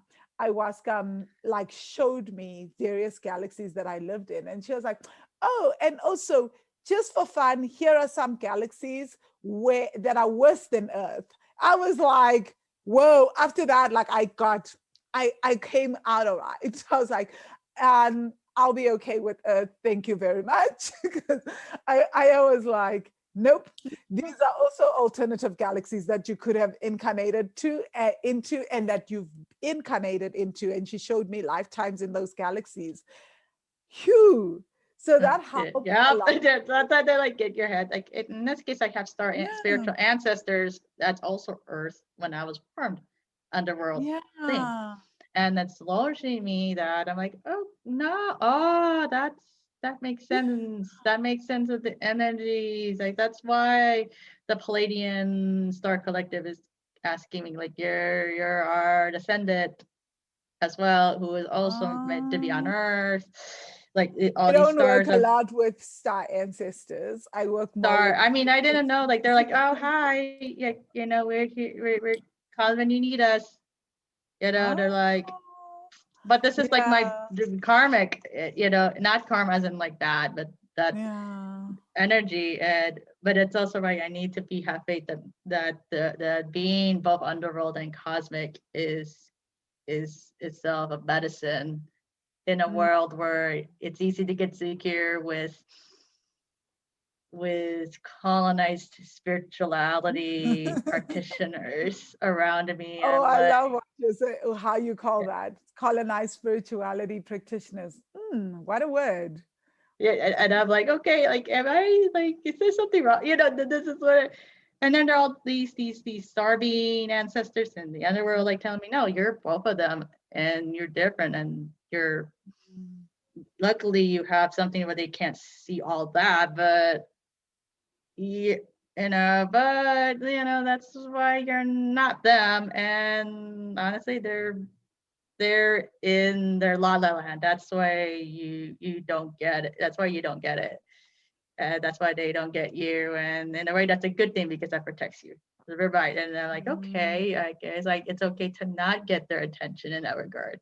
like showed me various galaxies that I lived in. And she was like, oh, and also just for fun, here are some galaxies where that are worse than Earth. I was like, whoa, after that, like I came out all right. I was like, I'll be okay with Earth. Thank you very much. Because I was like, nope. These are also alternative galaxies that you could have incarnated into, and that you've incarnated into. And she showed me lifetimes in those galaxies. Phew. So that that's it. helped a Yep. lot. That's they like get your head. Like in this case, I have Yeah. spiritual ancestors. That's also Earth when I was formed, underworld thing. Yeah. And that's slowly me that I'm like, oh no, oh that makes Yeah. sense. That makes sense with the energies. Like that's why the Palladian Star Collective is asking me, like, you're our descendant as well, who is also meant to be on Um, Earth. Like I all these don't work stars a of lot with star ancestors. I work more star. with I mean, I didn't know. Like they're like, oh galaxies. hi, yeah, we're here, we're calling when you need us. They're Oh, like, but this is like my yeah. karmic, not karma as in like bad, but that Yeah. energy. And but it's also like I need to be have faith that the being both underworld and cosmic is itself a medicine in a Mm. world where it's easy to get secure with with colonized spirituality practitioners around me, Oh, and I like, love what you say, how you call that. Colonized spirituality practitioners. What a word. yeah, and I'm like, okay, like, am I like, is there something wrong? This is what. And then there are all these star being ancestors in the underworld, like telling me, no, you're both of them, and you're different, and you're Mm, luckily you have something where they can't see all that, but yeah, but that's why you're not them. And honestly, they're in their la la land. That's why you don't get it. That's why you don't get it. That's why they don't get you. And in a way, that's a good thing because that protects you. Right. And they're like, mm, okay, I guess like it's okay to not get their attention in that regard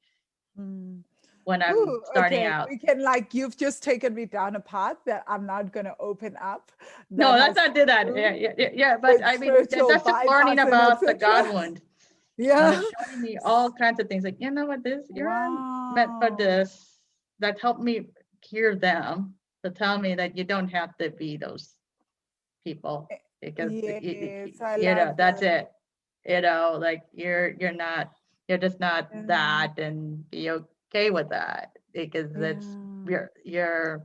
mm. when I'm Ooh, starting okay, out. we can like you've just taken me down a path that I'm not going to open up No, that let's has not do that. to Yeah, do yeah, yeah, yeah. But with I mean, spiritual that's just learning bypass and about the God etc. wound Yeah. and showing me all kinds of things. Like, you know what, this you're meant for Wow. this. That helped me hear them to tell me that you don't have to be those people because Yes, I love that's that. it. Like you're not, you're just not Yeah. that, and be okay with that because it's Yeah. you're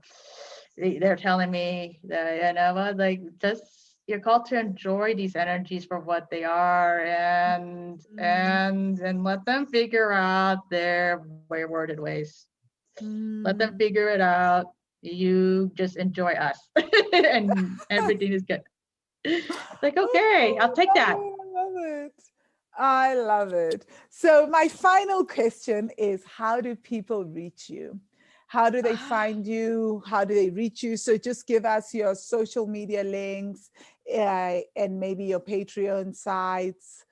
they're telling me that what, like, just you're called to enjoy these energies for what they are, Mm, and let them figure out their waywarded ways. Let them mm. figure it out. You just enjoy us, and everything is good. Like, okay, I'll take that. Oh, I love it. I love it. So, my final question is, how do people reach you? How do they find you? How do they reach you? So, just give us your social media links and maybe your Patreon sites.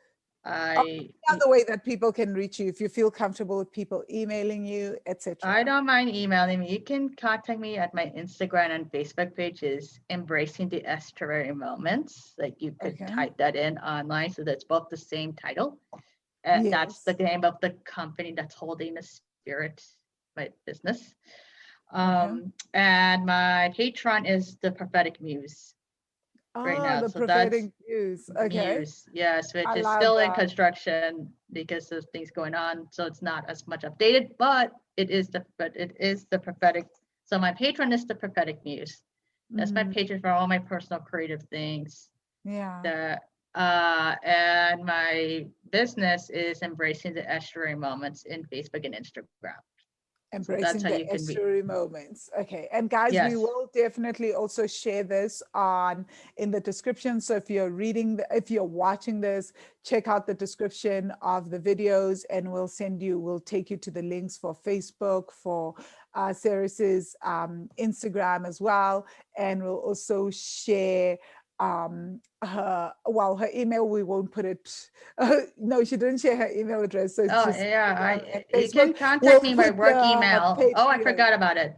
Or I any other way that people can reach you if you feel comfortable with people emailing you, I etc. don't mind emailing me. You can contact me at my Instagram and Facebook page is Embracing the Estuary Moments. Like, you could Okay. type that in online, so that's both the same title. That's the Yes. name of the company that's holding the spirit, my business. Uh-huh. And my Patreon is the Prophetic Muse right Oh, now. the So that's prophetic views. Okay. Muse, yes, which I is love still in that. construction because of things going on. So it's not as much updated, but it is the prophetic. So my patron is the Prophetic Muse. That's my Mm, patron for all my personal creative things. yeah. The and my business is Embracing the Estuary Moments in Facebook and Instagram. So that's how Embracing you the can read. estuary moments. Okay. And guys, we Yes. will definitely also share this on in the description. So if you're if you're watching this, check out the description of the videos and we'll take you to the links for Facebook, for Xeres's Instagram as well. And we'll also share her email. We won't put it. No, she didn't share her email address. So it's Oh just yeah, Instagram I and you Facebook. can contact We'll me by put work the email. Oh, I Patreon. forgot about it.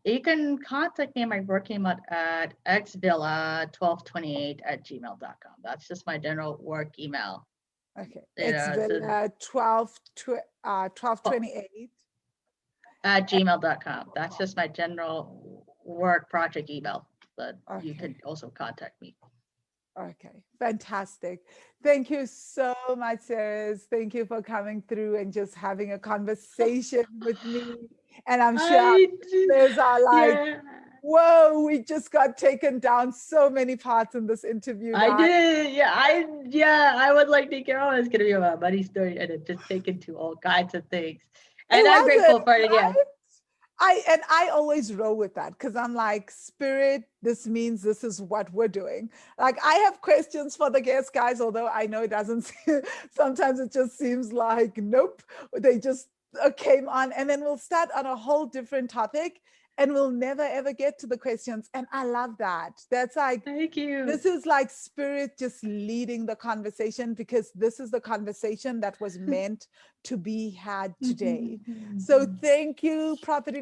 You can contact me on my work email at xvilla1228@gmail.com. That's just my general work email. Okay, it's So Villa 1228. at gmail.com. That's just my general work project email. But you Okay, can also contact me. okay, fantastic. Thank you so much, Sarah. Thank you for coming through and just having a conversation with me. And I'm sure our I listeners are like, yeah. whoa, we just got taken down so many parts in this interview, I guys. did. I would like to go. It's gonna be about money story and it just taken to all kinds of things. It And I'm wasn't, grateful for it. Yeah. right? I always roll with that because I'm like, spirit, this means this is what we're doing. Like I have questions for the guest guys, although I know it doesn't sometimes it just seems like nope, they just came on and then we'll start on a whole different topic and we'll never ever get to the questions. And I love that. That's like Thank you. this is like spirit just leading the conversation because this is the conversation that was meant to be had today. So thank you, property.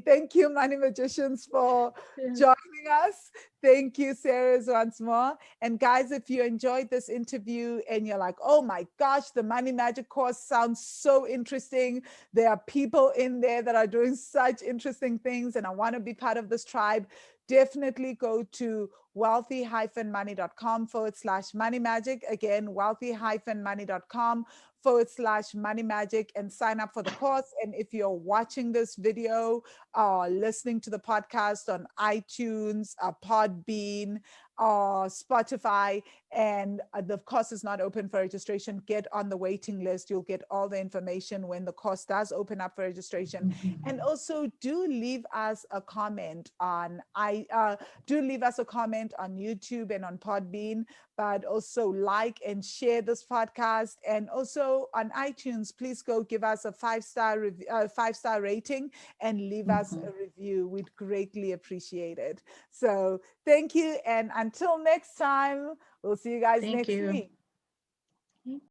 Thank you, Money Magicians, for Yeah. joining us. Thank you, Sarah, once more. And guys, if you enjoyed this interview and you're like, oh my gosh, the Money Magic course sounds so interesting. There are people in there that are doing such interesting things, and I want to be part of this tribe. definitely go to wealthy-money.com/money magic. Again, wealthy-money.com/money magic, and sign up for the course. And if you're watching this video or listening to the podcast on iTunes, Podbean, or Spotify, and the course is not open for registration, get on the waiting list. You'll get all the information when the course does open up for registration. And also do leave us a comment on YouTube and on Podbean, but also like and share this podcast. And also on iTunes, please go give us a 5-star rating and leave us a review. We'd greatly appreciate it. So thank you, and until next time, we'll see you guys Thank next you. week.